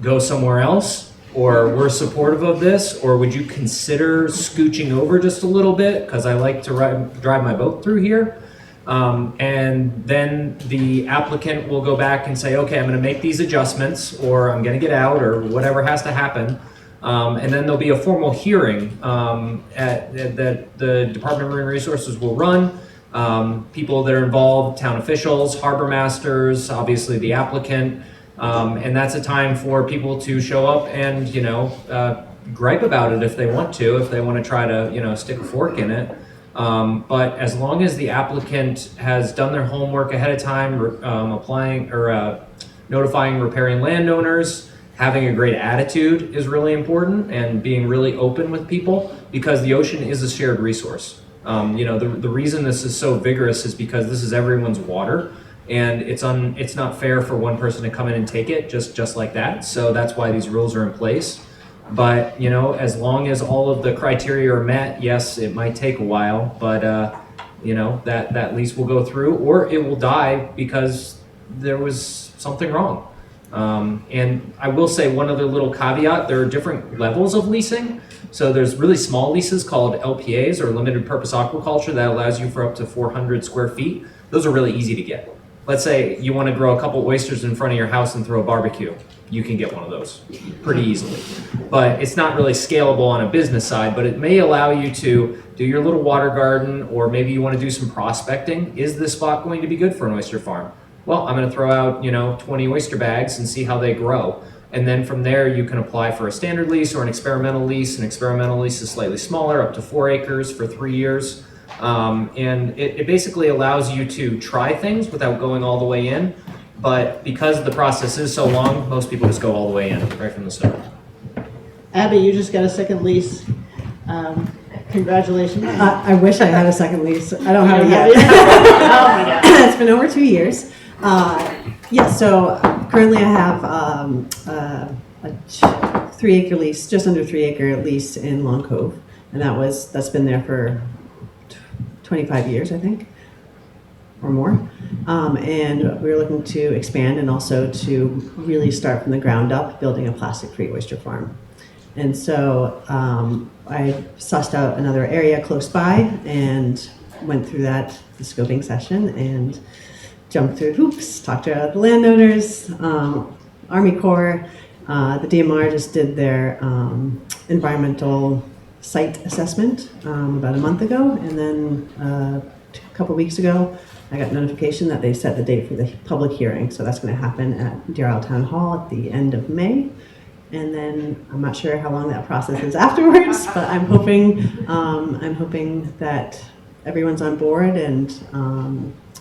go somewhere else, or we're supportive of this, or would you consider scooching over just a little bit because I like to drive my boat through here. And then the applicant will go back and say, okay, I'm going to make these adjustments, or I'm going to get out, or whatever has to happen. And then there'll be a formal hearing that the Department of Marine Resources will run. People that are involved, town officials, harbor masters, obviously the applicant. And that's a time for people to show up and, gripe about it if they want to try to, stick a fork in it. But as long as the applicant has done their homework ahead of time, applying or notifying riparian landowners, having a great attitude is really important, and being really open with people, because the ocean is a shared resource. The reason this is so vigorous is because this is everyone's water. And it's not fair for one person to come in and take it just like that. So that's why these rules are in place. But as long as all of the criteria are met, yes, it might take a while, but that lease will go through, or it will die because there was something wrong. And I will say one other little caveat, there are different levels of leasing. So there's really small leases called LPAs, or limited purpose aquaculture, that allows you for up to 400 square feet. Those are really easy to get. Let's say you want to grow a couple oysters in front of your house and throw a barbecue. You can get one of those pretty easily. But it's not really scalable on a business side, but it may allow you to do your little water garden, or maybe you want to do some prospecting. Is this spot going to be good for an oyster farm? Well, I'm going to throw out, 20 oyster bags and see how they grow. And then from there, you can apply for a standard lease or an experimental lease. An experimental lease is slightly smaller, up to 4 acres for 3 years. And it basically allows you to try things without going all the way in. But because the process is so long, most people just go all the way in right from the start. Abby, you just got a second lease. Congratulations. I wish I had a second lease. I don't have it yet. Oh my God. It's been over 2 years. So currently I have a 3 acre lease, just under 3 acre lease in Long Cove. And that's been there for 25 years, I think, or more. And we're looking to expand and also to really start from the ground up, building a plastic-free oyster farm. And so I sussed out another area close by and went through the scoping session, and jumped through hoops, talked to the landowners, Army Corps. The DMR just did their environmental site assessment about a month ago, and then a couple weeks ago I got notification that they set the date for the public hearing. So that's going to happen at Deer Isle Town Hall at the end of May. And then I'm not sure how long that process is afterwards, but I'm hoping that everyone's on board and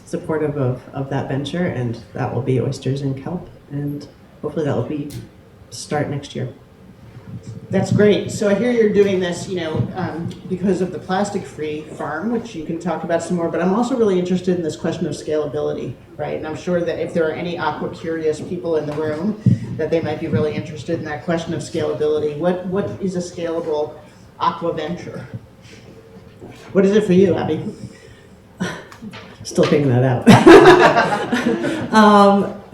supportive of that venture, and that will be oysters and kelp, and hopefully that will be start next year. That's great. So I hear you're doing this, because of the plastic-free farm, which you can talk about some more, but I'm also really interested in this question of scalability, right? And I'm sure that if there are any aqua-curious people in the room, that they might be really interested in that question of scalability. What is a scalable aqua venture? What is it for you, Abby? Still figuring that out.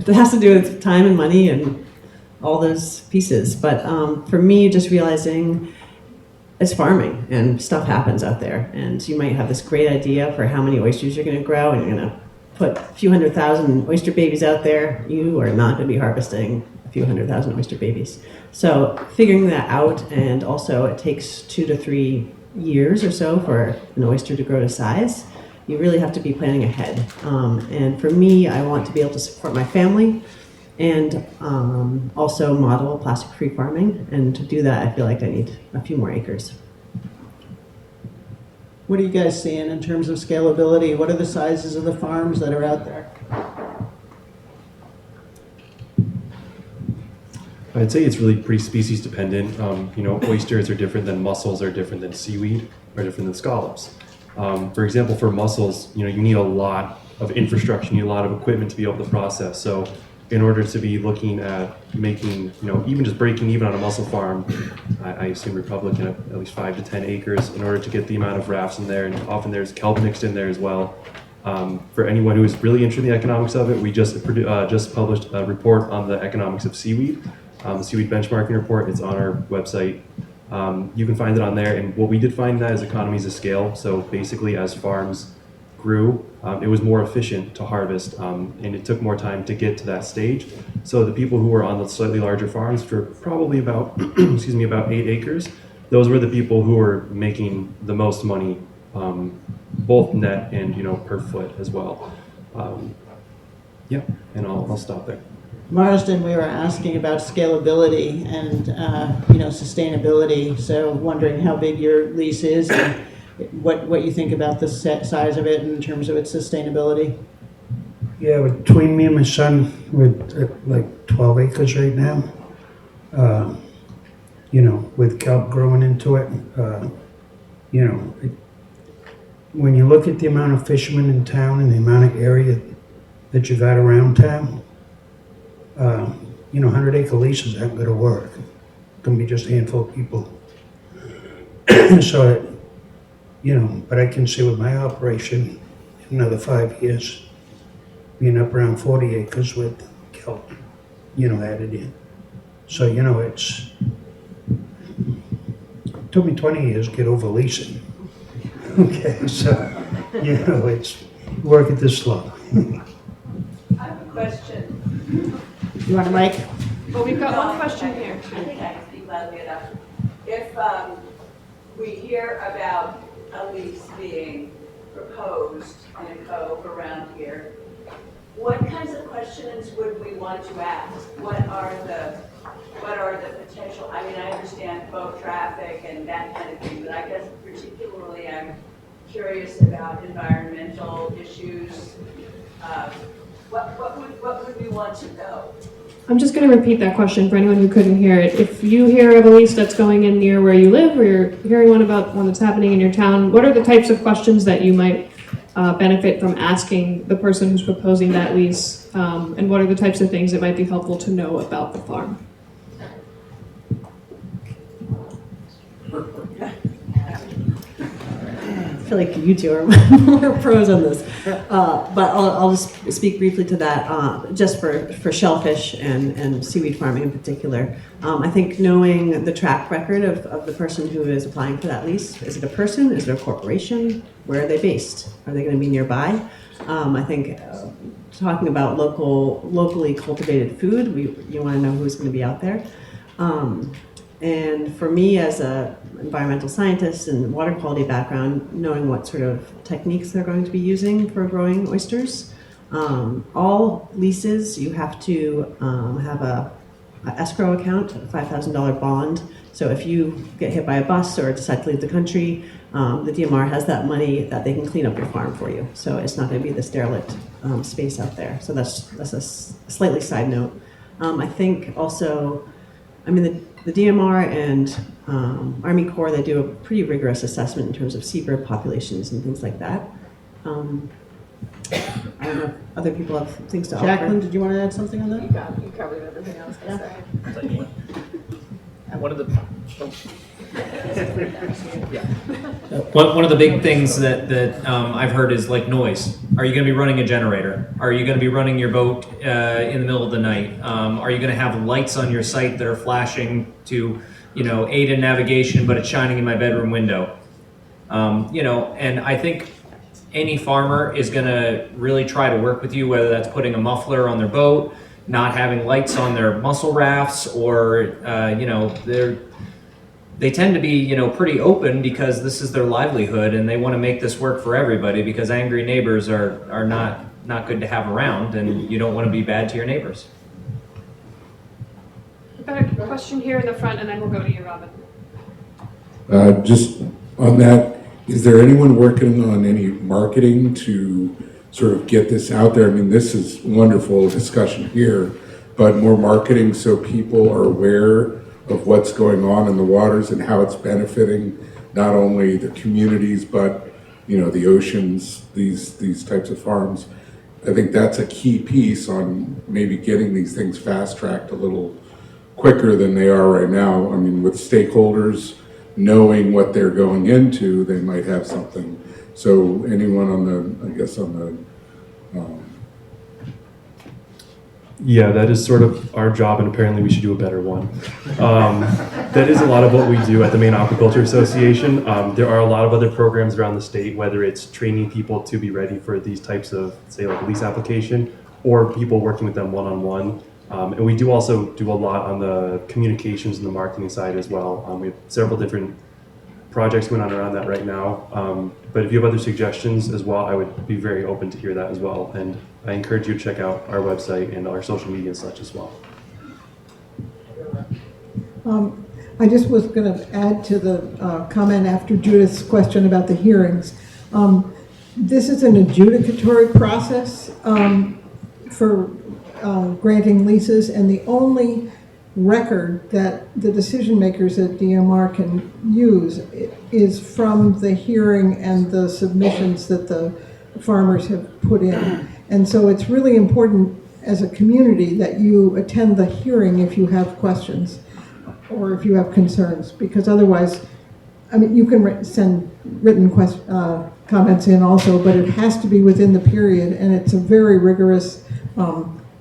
It has to do with time and money and all those pieces. But for me, just realizing it's farming and stuff happens out there. And you might have this great idea for how many oysters you're going to grow, and you're going to put a few 100,000 oyster babies out there. You are not going to be harvesting a few 100,000 oyster babies. So figuring that out, and also it takes 2 to 3 years or so for an oyster to grow to size. You really have to be planning ahead. And for me, I want to be able to support my family and also model plastic-free farming. And to do that, I feel like I need a few more acres. What are you guys seeing in terms of scalability? What are the sizes of the farms that are out there? I'd say it's really pretty species dependent. Oysters are different than mussels, are different than seaweed, are different than scallops. For example, for mussels, you need a lot of infrastructure, you need a lot of equipment to be able to process. So in order to be looking at making, even just breaking even on a mussel farm, I assume we're probably looking at least 5 to 10 acres in order to get the amount of rafts in there, and often there's kelp mixed in there as well. For anyone who is really interested in the economics of it, we just published a report on the economics of seaweed, the seaweed benchmarking report. It's on our website. You can find it on there, and what we did find that is economies of scale. So basically, as farms grew, it was more efficient to harvest, and it took more time to get to that stage. So the people who were on the slightly larger farms for probably about, about 8 acres, those were the people who were making the most money, both net and per foot as well. And I'll stop there. Marsden, we were asking about scalability and sustainability. So wondering how big your lease is and what you think about the size of it in terms of its sustainability. Yeah, between me and my son, we're at like 12 acres right now. With kelp growing into it. When you look at the amount of fishermen in town and the amount of area that you got around town, 100-acre leases aren't going to work. It's going to be just a handful of people. So, but I can see with my operation, in another 5 years, being up around 40 acres with kelp, added in. So, it's, took me 20 years to get over leasing. Okay, so, it's work at this slow. I have a question. You want a mic? Well, we've got one question here. I think I can speak loudly enough. If we hear about a lease being proposed in a cove around here, what kinds of questions would we want to ask? What are the potential? I mean, I understand boat traffic and that kind of thing, but I guess particularly I'm curious about environmental issues. What would we want to know? I'm just going to repeat that question for anyone who couldn't hear it. If you hear of a lease that's going in near where you live, or you're hearing one about one that's happening in your town, what are the types of questions that you might benefit from asking the person who's proposing that lease, and what are the types of things that might be helpful to know about the farm? I feel like you two are more pros on this, but I'll just speak briefly to that, just for shellfish and seaweed farming in particular. I think knowing the track record of the person who is applying for that lease, is it a person, is it a corporation, where are they based? Are they going to be nearby? I think talking about locally cultivated food, you want to know who's going to be out there. And for me, as an environmental scientist and water quality background, knowing what sort of techniques they're going to be using for growing oysters. All leases, you have to have a escrow account, a $5,000 bond. So if you get hit by a bus or decide to leave the country, the DMR has that money that they can clean up your farm for you. So it's not going to be this derelict space out there. So that's a slightly side note. I think also, the DMR and Army Corps, they do a pretty rigorous assessment in terms of seabird populations and things like that. I don't know if other people have things to offer. Jacqueline, did you want to add something on that? You covered everything I was going to say. One of the one of the big things that I've heard is like noise. Are you going to be running a generator? Are you going to be running your boat in the middle of the night? Are you going to have lights on your site that are flashing to, aid in navigation, but it's shining in my bedroom window? And I think any farmer is going to really try to work with you, whether that's putting a muffler on their boat, not having lights on their mussel rafts, or they tend to be pretty open because this is their livelihood and they want to make this work for everybody, because angry neighbors are not good to have around, and you don't want to be bad to your neighbors. We've got a question here in the front, and then we'll go to you, Robin. Just on that, is there anyone working on any marketing to sort of get this out there? I mean, this is wonderful discussion here, but more marketing so people are aware of what's going on in the waters and how it's benefiting not only the communities, but the oceans, these types of farms. I think that's a key piece on maybe getting these things fast-tracked a little quicker than they are right now. I mean, with stakeholders knowing what they're going into, they might have something. So anyone on the, Yeah, that is sort of our job, and apparently we should do a better one. That is a lot of what we do at the Maine Aquaculture Association. There are a lot of other programs around the state, whether it's training people to be ready for these types of, say, like lease application, or people working with them one-on-one. And we do also do a lot on the communications and the marketing side as well. We have several different projects going on around that right now. But if you have other suggestions as well, I would be very open to hear that as well. And I encourage you to check out our website and our social media and such as well. I just was going to add to the comment after Judith's question about the hearings. This is an adjudicatory process for granting leases, and the only record that the decision makers at DMR can use is from the hearing and the submissions that the farmers have put in. And so it's really important as a community that you attend the hearing if you have questions or if you have concerns, because otherwise, you can send written comments in also, but it has to be within the period, and it's a very rigorous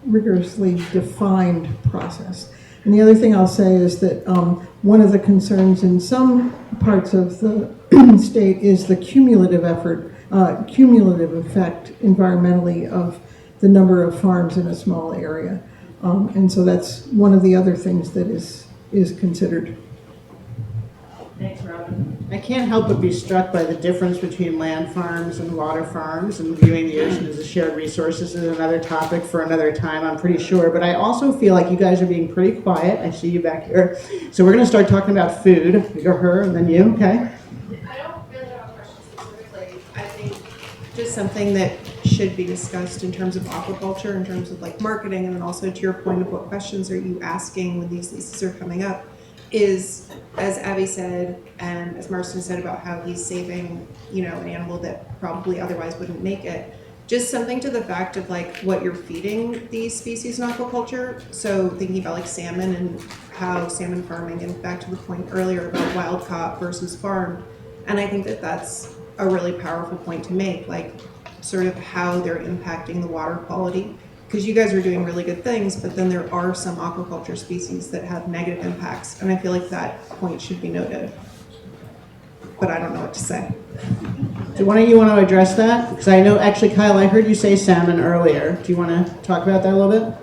rigorously defined process. And the other thing I'll say is that one of the concerns in some parts of the state is the cumulative effect environmentally of the number of farms in a small area. And so that's one of the other things that is considered. Thanks, Robin. I can't help but be struck by the difference between land farms and water farms, and viewing the ocean as a shared resource. This is another topic for another time, I'm pretty sure. But I also feel like you guys are being pretty quiet. I see you back here. So we're going to start talking about food. You go her and then you, okay? I don't really have a question specifically. I think just something that should be discussed in terms of aquaculture, in terms of like marketing, and then also to your point of what questions are you asking when these leases are coming up, is, as Abby said, and as Marston said about how he's saving, an animal that probably otherwise wouldn't make it, just something to the fact of like what you're feeding these species in aquaculture. So thinking about like salmon and how salmon farming, and back to the point earlier about wild caught versus farmed. And I think that that's a really powerful point to make, like sort of how they're impacting the water quality. Because you guys are doing really good things, but then there are some aquaculture species that have negative impacts, and I feel like that point should be noted. But I don't know what to say. Do one of you want to address that? Because I know, actually, Kyle, I heard you say salmon earlier. Do you want to talk about that a little bit?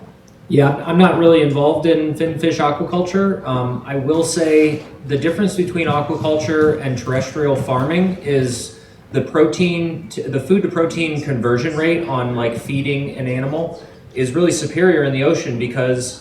Yeah, I'm not really involved in fin fish aquaculture. I will say the difference between aquaculture and terrestrial farming is the food to protein conversion rate on like feeding an animal is really superior in the ocean because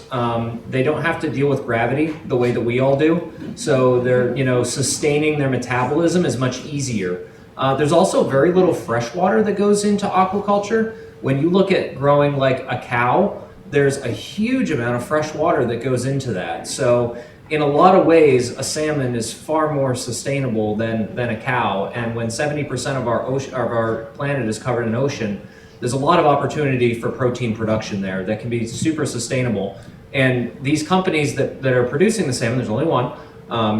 they don't have to deal with gravity the way that we all do. So they're, sustaining their metabolism is much easier. There's also very little fresh water that goes into aquaculture. When you look at growing like a cow, there's a huge amount of fresh water that goes into that. So in a lot of ways, a salmon is far more sustainable than a cow. And when 70% of our planet is covered in ocean, there's a lot of opportunity for protein production there that can be super sustainable. And these companies that are producing the salmon, there's only one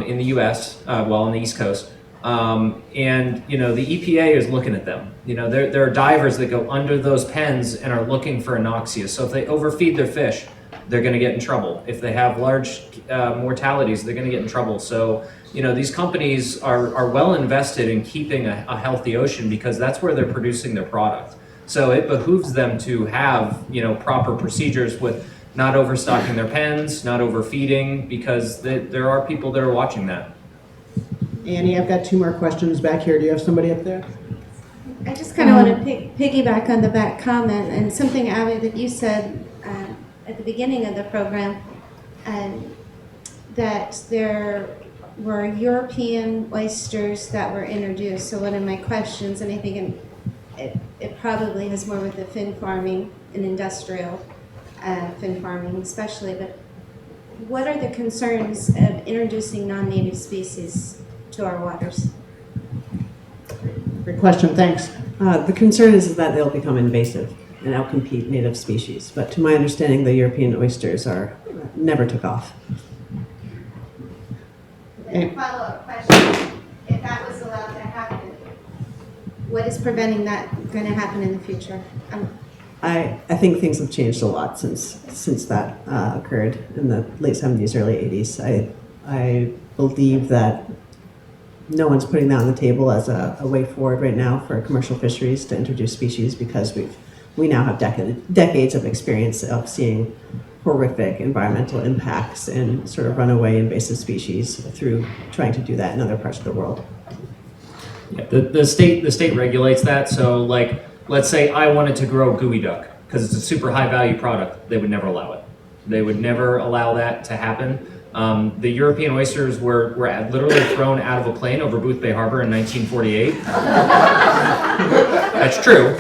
in the US, on the East Coast. And the EPA is looking at them. There are divers that go under those pens and are looking for anoxia. So if they overfeed their fish, they're going to get in trouble. If they have large mortalities, they're going to get in trouble. So, these companies are well invested in keeping a healthy ocean because that's where they're producing their product. So it behooves them to have, proper procedures with not overstocking their pens, not overfeeding, because there are people that are watching that. Annie, I've got two more questions back here. Do you have somebody up there? I just kind of want to piggyback on the back comment and something, Abby, that you said at the beginning of the program, that there were European oysters that were introduced. So one of my questions, and I think it probably has more with the fin farming and industrial fin farming especially, but what are the concerns of introducing non-native species to our waters? Great question, thanks. The concern is that they'll become invasive and outcompete native species. But to my understanding, the European oysters never took off. And a follow-up question, if that was allowed to happen, what is preventing that going to happen in the future? I think things have changed a lot since that occurred in the late 70s, early 80s. I believe that no one's putting that on the table as a way forward right now for commercial fisheries to introduce species because we now have decades of experience of seeing horrific environmental impacts and sort of runaway invasive species through trying to do that in other parts of the world. Yeah, the state regulates that. So like, let's say I wanted to grow gooey duck because it's a super high value product. They would never allow it. They would never allow that to happen. The European oysters were literally thrown out of a plane over Booth Bay Harbor in 1948. That's true.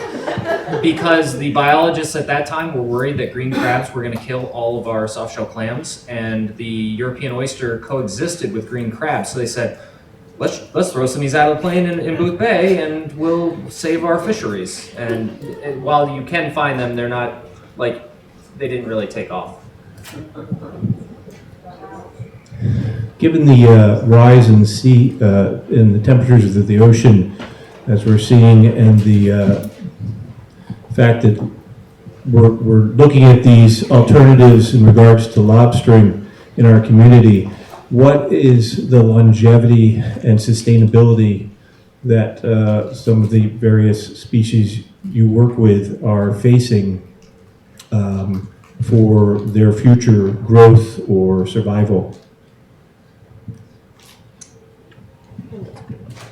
Because the biologists at that time were worried that green crabs were going to kill all of our soft-shell clams, and the European oyster coexisted with green crabs. So they said, let's throw some of these out of the plane in Booth Bay, and we'll save our fisheries. And while you can find them, they're not, like, they didn't really take off. Given the rise in the sea, in the temperatures of the ocean, as we're seeing, and the fact that we're looking at these alternatives in regards to lobstering in our community. What is the longevity and sustainability that some of the various species you work with are facing for their future growth or survival?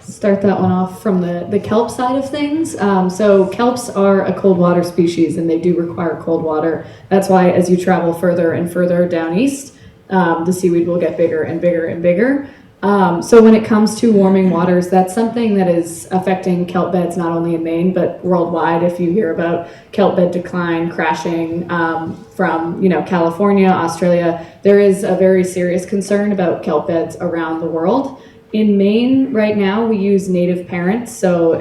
Start that one off from the kelp side of things. So kelps are a cold water species and they do require cold water. That's why as you travel further and further down east, the seaweed will get bigger and bigger and bigger. So when it comes to warming waters, that's something that is affecting kelp beds not only in Maine but worldwide. If you hear about kelp bed decline crashing from California, Australia, there is a very serious concern about kelp beds around the world. In Maine right now, we use native parents, so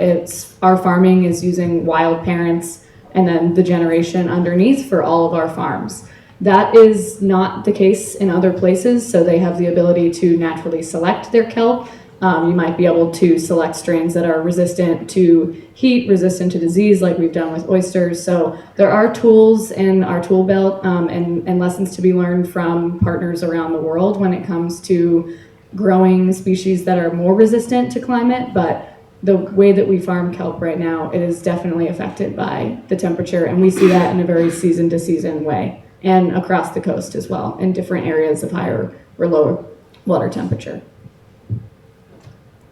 our farming is using wild parents and then the generation underneath for all of our farms. That is not the case in other places, so they have the ability to naturally select their kelp. You might be able to select strains that are resistant to heat, resistant to disease, like we've done with oysters. So there are tools in our tool belt and lessons to be learned from partners around the world when it comes to growing species that are more resistant to climate, but the way that we farm kelp right now, it is definitely affected by the temperature, and we see that in a very season to season way, and across the coast as well, in different areas of higher or lower water temperature.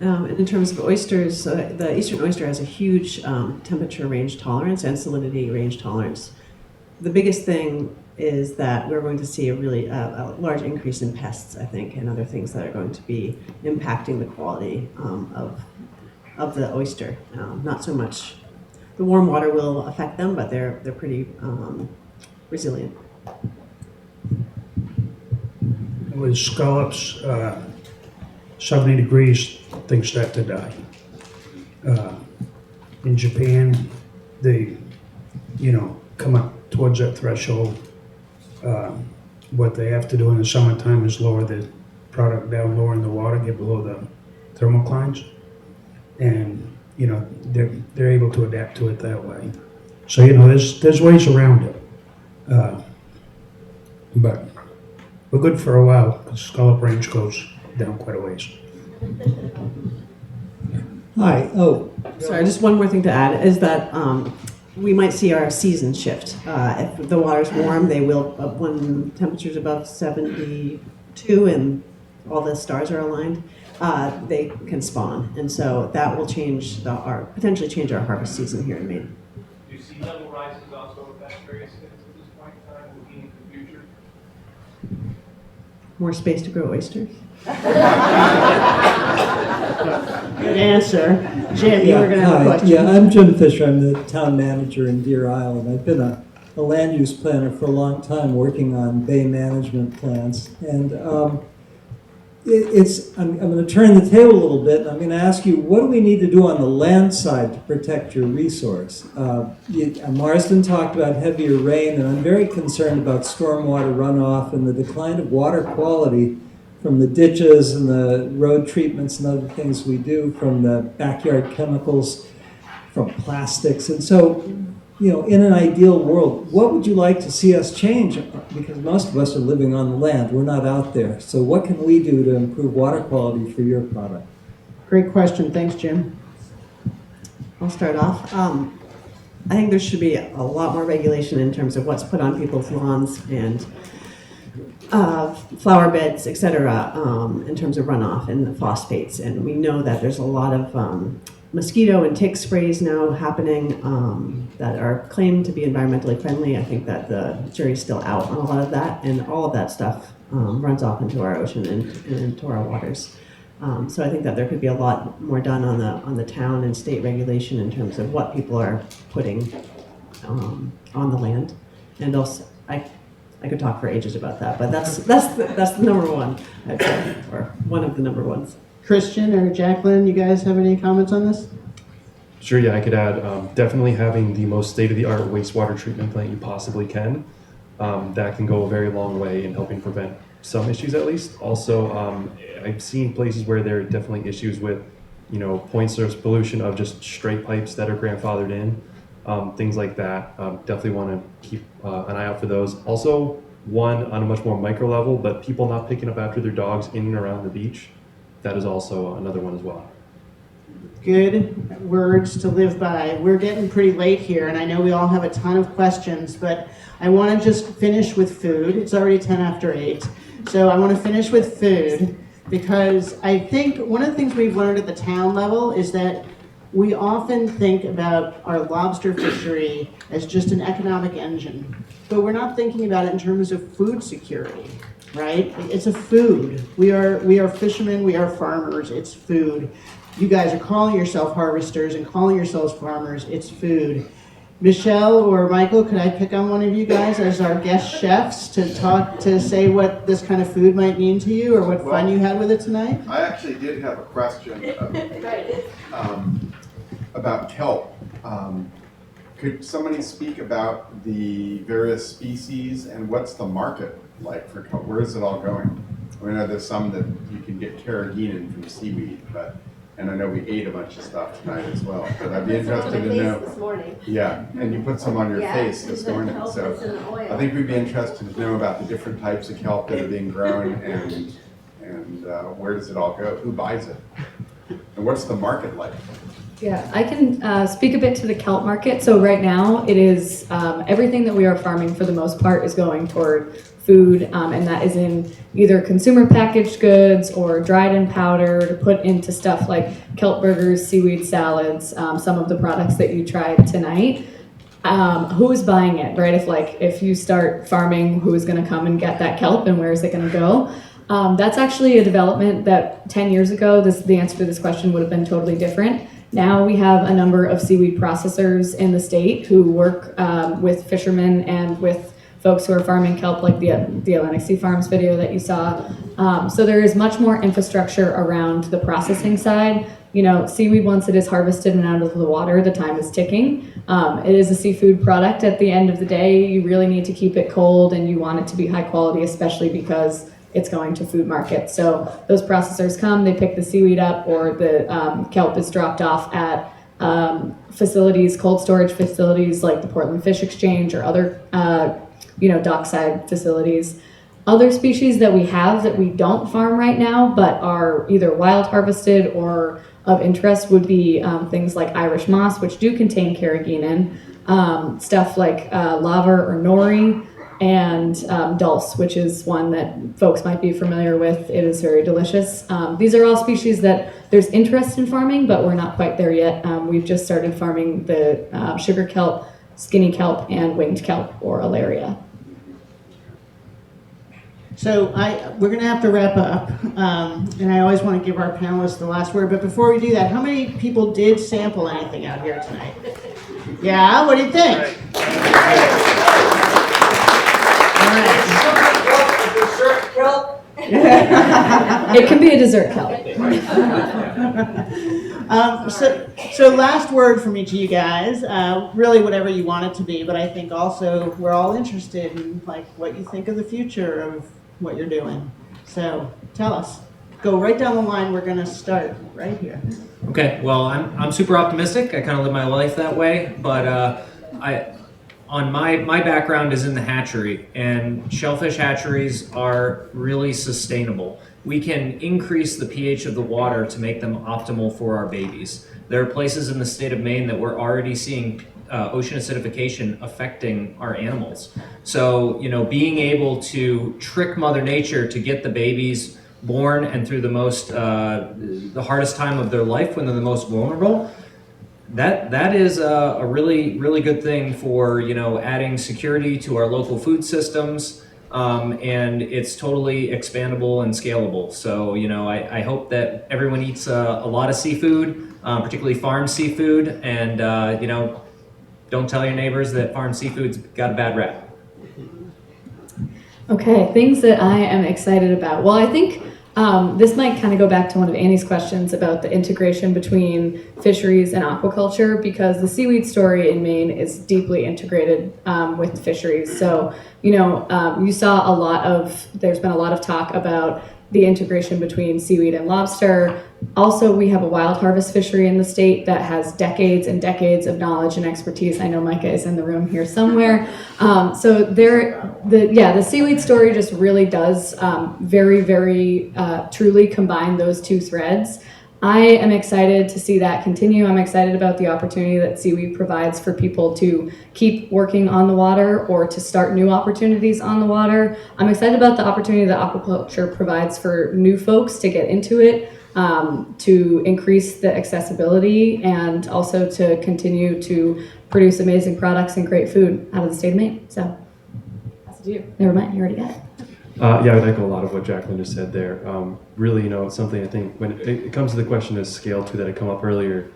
And in terms of oysters, the eastern oyster has a huge temperature range tolerance and salinity range tolerance. The biggest thing is that we're going to see a really a large increase in pests, I think, and other things that are going to be impacting the quality of the oyster. Not so much, the warm water will affect them, but they're pretty resilient. With scallops, 70 degrees, things start to die. In Japan, they, come up towards that threshold. What they have to do in the summertime is lower the product down lower in the water, get below the thermoclines, and they're able to adapt to it that way. So there's ways around it, but we're good for a while because scallop range goes down quite a ways. Hi. Oh, sorry. Just one more thing to add is that we might see our season shift. If the water's warm, they will, when temperature's above 72 and all the stars are aligned, they can spawn. And so that will change potentially change our harvest season here in Maine. Do sea level rises also affect various things at this point in time, looking into the future? More space to grow oysters? Good answer. Jim, you were going to have a question. Yeah, I'm Jim Fisher. I'm the town manager in Deer Island. I've been a land use planner for a long time working on bay management plans. And I'm going to turn the table a little bit, and I'm going to ask you, what do we need to do on the land side to protect your resource? Marsden talked about heavier rain, and I'm very concerned about stormwater runoff and the decline of water quality from the ditches and the road treatments and other things we do, from the backyard chemicals, from plastics. And so, in an ideal world, what would you like to see us change? Because most of us are living on the land. We're not out there. So what can we do to improve water quality for your product? Great question. Thanks, Jim. I'll start off. I think there should be a lot more regulation in terms of what's put on people's lawns and flower beds, etc., in terms of runoff and the phosphates. And we know that there's a lot of mosquito and tick sprays now happening that are claimed to be environmentally friendly. I think that the jury's still out on a lot of that, and all of that stuff runs off into our ocean and into our waters. So I think that there could be a lot more done on the town and state regulation in terms of what people are putting on the land. And also, I could talk for ages about that, but that's the number one, I'd say, or one of the number ones. Christian or Jacqueline, you guys have any comments on this? Sure, yeah, I could add definitely having the most state-of-the-art wastewater treatment plant you possibly can. That can go a very long way in helping prevent some issues at least. Also, I've seen places where there are definitely issues with, point source pollution of just straight pipes that are grandfathered in. things like that. Definitely want to keep an eye out for those. Also, one on a much more micro level, but people not picking up after their dogs in and around the beach. That is also another one as well. Good words to live by. We're getting pretty late here, and I know we all have a ton of questions, but I want to just finish with food. It's already 10 after 8, so I want to finish with food because I think one of the things we've learned at the town level is that we often think about our lobster fishery as just an economic engine, but we're not thinking about it in terms of food security, right? It's a food. We are fishermen, we are farmers, it's food. You guys are calling yourself harvesters and calling yourselves farmers, it's food. Michelle or Michael, could I pick on one of you guys as our guest chefs to say what this kind of food might mean to you or what fun you had with it tonight? I actually did have a question about kelp. Could somebody speak about the various species and what's the market like for kelp? Where is it all going? I know there's some that you can get carrageenan from seaweed, and I know we ate a bunch of stuff tonight as well. But I'd be interested to know. This morning. Yeah, and you put some on your face this morning. Kelp So is in the oil. I think we'd be interested to know about the different types of kelp that are being grown and where does it all go? Who buys it? And what's the market like? Yeah, I can speak a bit to the kelp market. So right now it is everything that we are farming for the most part is going toward food, and that is in either consumer packaged goods or dried in powder to put into stuff like kelp burgers, seaweed salads, some of the products that you tried tonight. Who is buying it, right? If you start farming, who is going to come and get that kelp and where is it going to go? That's actually a development that 10 years ago, the answer to this question would have been totally different. Now we have a number of seaweed processors in the state who work with fishermen and with folks who are farming kelp, like the Atlantic Sea Farms video that you saw. So there is much more infrastructure around the processing side. You know, seaweed, once it is harvested and out of the water, the time is ticking. It is a seafood product at the end of the day. You really need to keep it cold and you want it to be high quality, especially because it's going to food markets. So those processors come, they pick the seaweed up, or the kelp is dropped off at facilities, cold storage facilities like the Portland Fish Exchange or other dockside facilities. Other species that we have that we don't farm right now but are either wild harvested or of interest would be things like Irish moss, which do contain carrageenan, stuff like laver or nori, and dulse, which is one that folks might be familiar with. It is very delicious. These are all species that there's interest in farming, but we're not quite there yet. We've just started farming the sugar kelp, skinny kelp, and winged kelp, or alaria. So we're going to have to wrap up, and I always want to give our panelists the last word, but before we do that, how many people did sample anything out here tonight? Yeah, what do you think? It can be a dessert kelp. So last word from each of you guys, really whatever you want it to be, but I think also we're all interested in what you think of the future of what you're doing. So tell us. Go right down the line. We're going to start right here. Okay, well, I'm super optimistic. I kind of live my life that way, but my background is in the hatchery, and shellfish hatcheries are really sustainable. We can increase the pH of the water to make them optimal for our babies. There are places in the state of Maine that we're already seeing ocean acidification affecting our animals. So, being able to trick Mother Nature to get the babies born and through the hardest time of their life when they're the most vulnerable, that is a really, really good thing for, adding security to our local food systems, and it's totally expandable and scalable. So, I hope that everyone eats a lot of seafood, particularly farm seafood, and, don't tell your neighbors that farm seafood's got a bad rap. Okay, things that I am excited about. Well, I think this might kind of go back to one of Annie's questions about the integration between fisheries and aquaculture, because the seaweed story in Maine is deeply integrated with fisheries. So, you saw there's been a lot of talk about the integration between seaweed and lobster. Also, we have a wild harvest fishery in the state that has decades and decades of knowledge and expertise. I know Micah is in the room here somewhere. So the seaweed story just really does very, very truly combine those two threads. I am excited to see that continue. I'm excited about the opportunity that seaweed provides for people to keep working on the water or to start new opportunities on the water. I'm excited about the opportunity that aquaculture provides for new folks to get into it, to increase the accessibility and also to continue to produce amazing products and great food out of the state of Maine. So, that's to you. Never mind, you already got it. Yeah, I would echo a lot of what Jacqueline just said there. Really, it's something I think when it comes to the question of scale too that had come up earlier,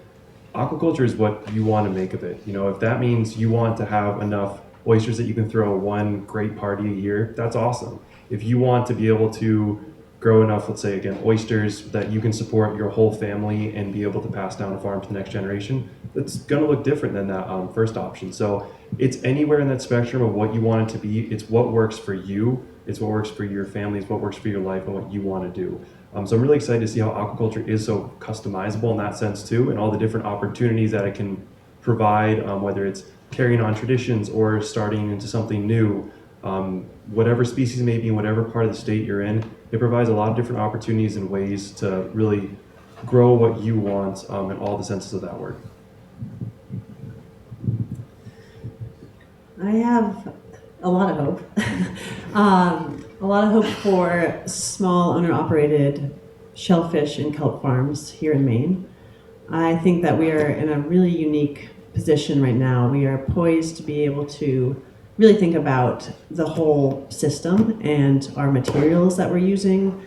aquaculture is what you want to make of it. If that means you want to have enough oysters that you can throw one great party a year, that's awesome. If you want to be able to grow enough, let's say again, oysters that you can support your whole family and be able to pass down a farm to the next generation, that's going to look different than that first option. So it's anywhere in that spectrum of what you want it to be. It's what works for you. It's what works for your family. It's what works for your life and what you want to do. So I'm really excited to see how aquaculture is so customizable in that sense too, and all the different opportunities that it can provide, whether it's carrying on traditions or starting into something new. Whatever species it may be in whatever part of the state you're in, it provides a lot of different opportunities and ways to really grow what you want in all the senses of that word. I have a lot of hope. A lot of hope for small owner-operated shellfish and kelp farms here in Maine. I think that we are in a really unique position right now. We are poised to be able to really think about the whole system and our materials that we're using,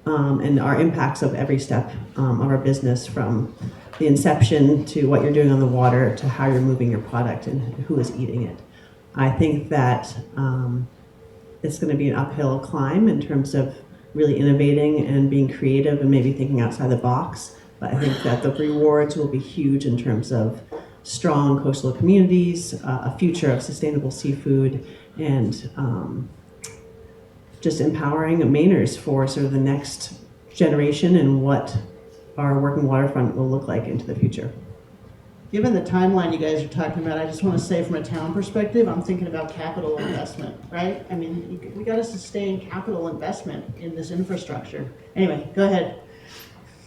and our impacts of every step of our business, from the inception to what you're doing on the water to how you're moving your product and who is eating it. I think that it's going to be an uphill climb in terms of really innovating and being creative and maybe thinking outside the box. But I think that the rewards will be huge in terms of strong coastal communities, a future of sustainable seafood, and just empowering Mainers for sort of the next generation and what our working waterfront will look like into the future. Given the timeline you guys are talking about, I just want to say from a town perspective, I'm thinking about capital investment, right? I mean, we got to sustain capital investment in this infrastructure. Anyway, go ahead.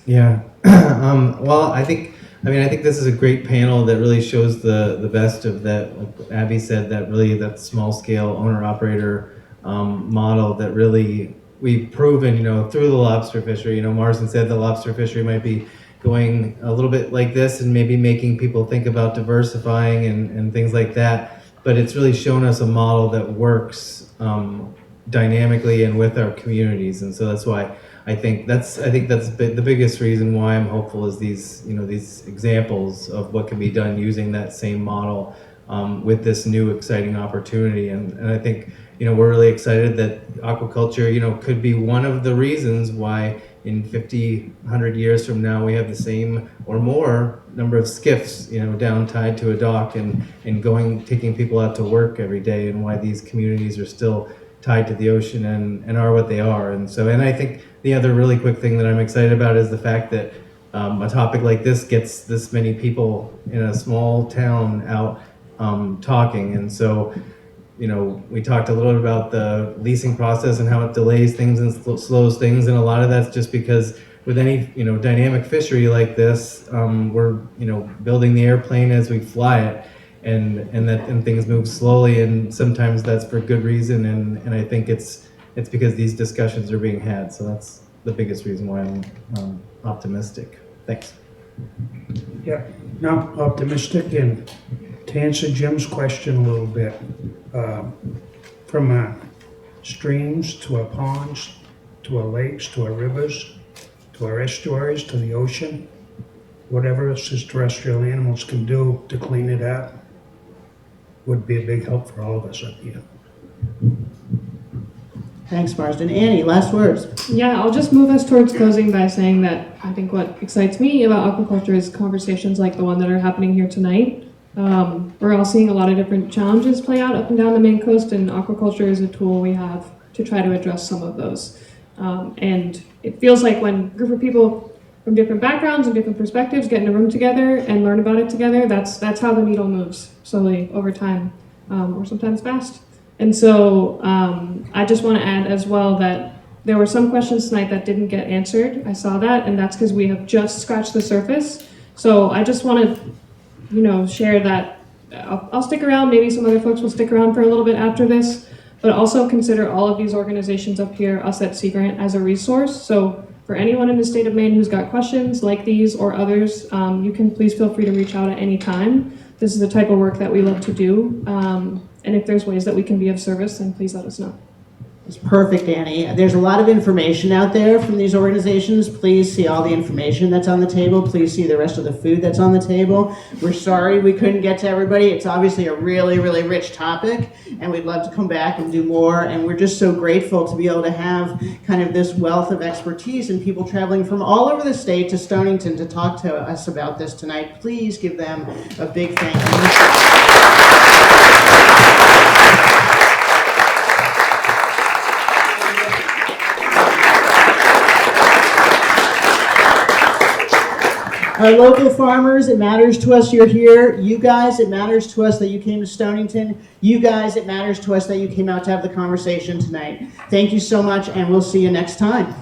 Yeah. Well, I think this is a great panel that really shows the best of that, like Abby said, that small scale owner operator model that really we've proven, through the lobster fishery. Marsden said the lobster fishery might be going a little bit like this and maybe making people think about diversifying and things like that. But it's really shown us a model that works dynamically and with our communities. And so that's why I think that's the biggest reason why I'm hopeful is these examples of what can be done using that same model with this new exciting opportunity. And I think, we're really excited that aquaculture, could be one of the reasons why in 50, 100 years from now, we have the same or more number of skiffs, down tied to a dock and taking people out to work every day, and why these communities are still tied to the ocean and are what they are. And I think the other really quick thing that I'm excited about is the fact that a topic like this gets this many people in a small town out talking. And so, we talked a little bit about the leasing process and how it delays things and slows things, and a lot of that's just because with any dynamic fishery like this, we're building the airplane as we fly it, and things move slowly, and sometimes that's for good reason, and I think it's because these discussions are being had. So that's the biggest reason why I'm optimistic. Thanks. Yeah, no, optimistic, and to answer Jim's question a little bit, from streams to our ponds, to our lakes, to our rivers, to our estuaries, to the ocean, whatever us as terrestrial animals can do to clean it up would be a big help for all of us up here. Thanks, Marsden. Annie, last words. Yeah, I'll just move us towards closing by saying that I think what excites me about aquaculture is conversations like the one that are happening here tonight. We're all seeing a lot of different challenges play out up and down the Maine coast, and aquaculture is a tool we have to try to address some of those. And it feels like when a group of people from different backgrounds and different perspectives get in a room together and learn about it together, that's how the needle moves slowly over time, or sometimes fast. And so I just want to add as well that there were some questions tonight that didn't get answered. I saw that, and that's because we have just scratched the surface. So I just want to, share that I'll stick around. Maybe some other folks will stick around for a little bit after this, but also consider all of these organizations up here, us at Sea Grant, as a resource. So for anyone in the state of Maine who's got questions like these or others, you can please feel free to reach out at any time. This is the type of work that we love to do. And if there's ways that we can be of service, then please let us know. It's perfect, Annie. There's a lot of information out there from these organizations. Please see all the information that's on the table. Please see the rest of the food that's on the table. We're sorry we couldn't get to everybody. It's obviously a really, really rich topic, and we'd love to come back and do more. And we're just so grateful to be able to have kind of this wealth of expertise and people traveling from all over the state to Stonington to talk to us about this tonight. Please give them a big thank you. Our local farmers, it matters to us you're here. You guys, it matters to us that you came to Stonington. You guys, it matters to us that you came out to have the conversation tonight. Thank you so much, and we'll see you next time.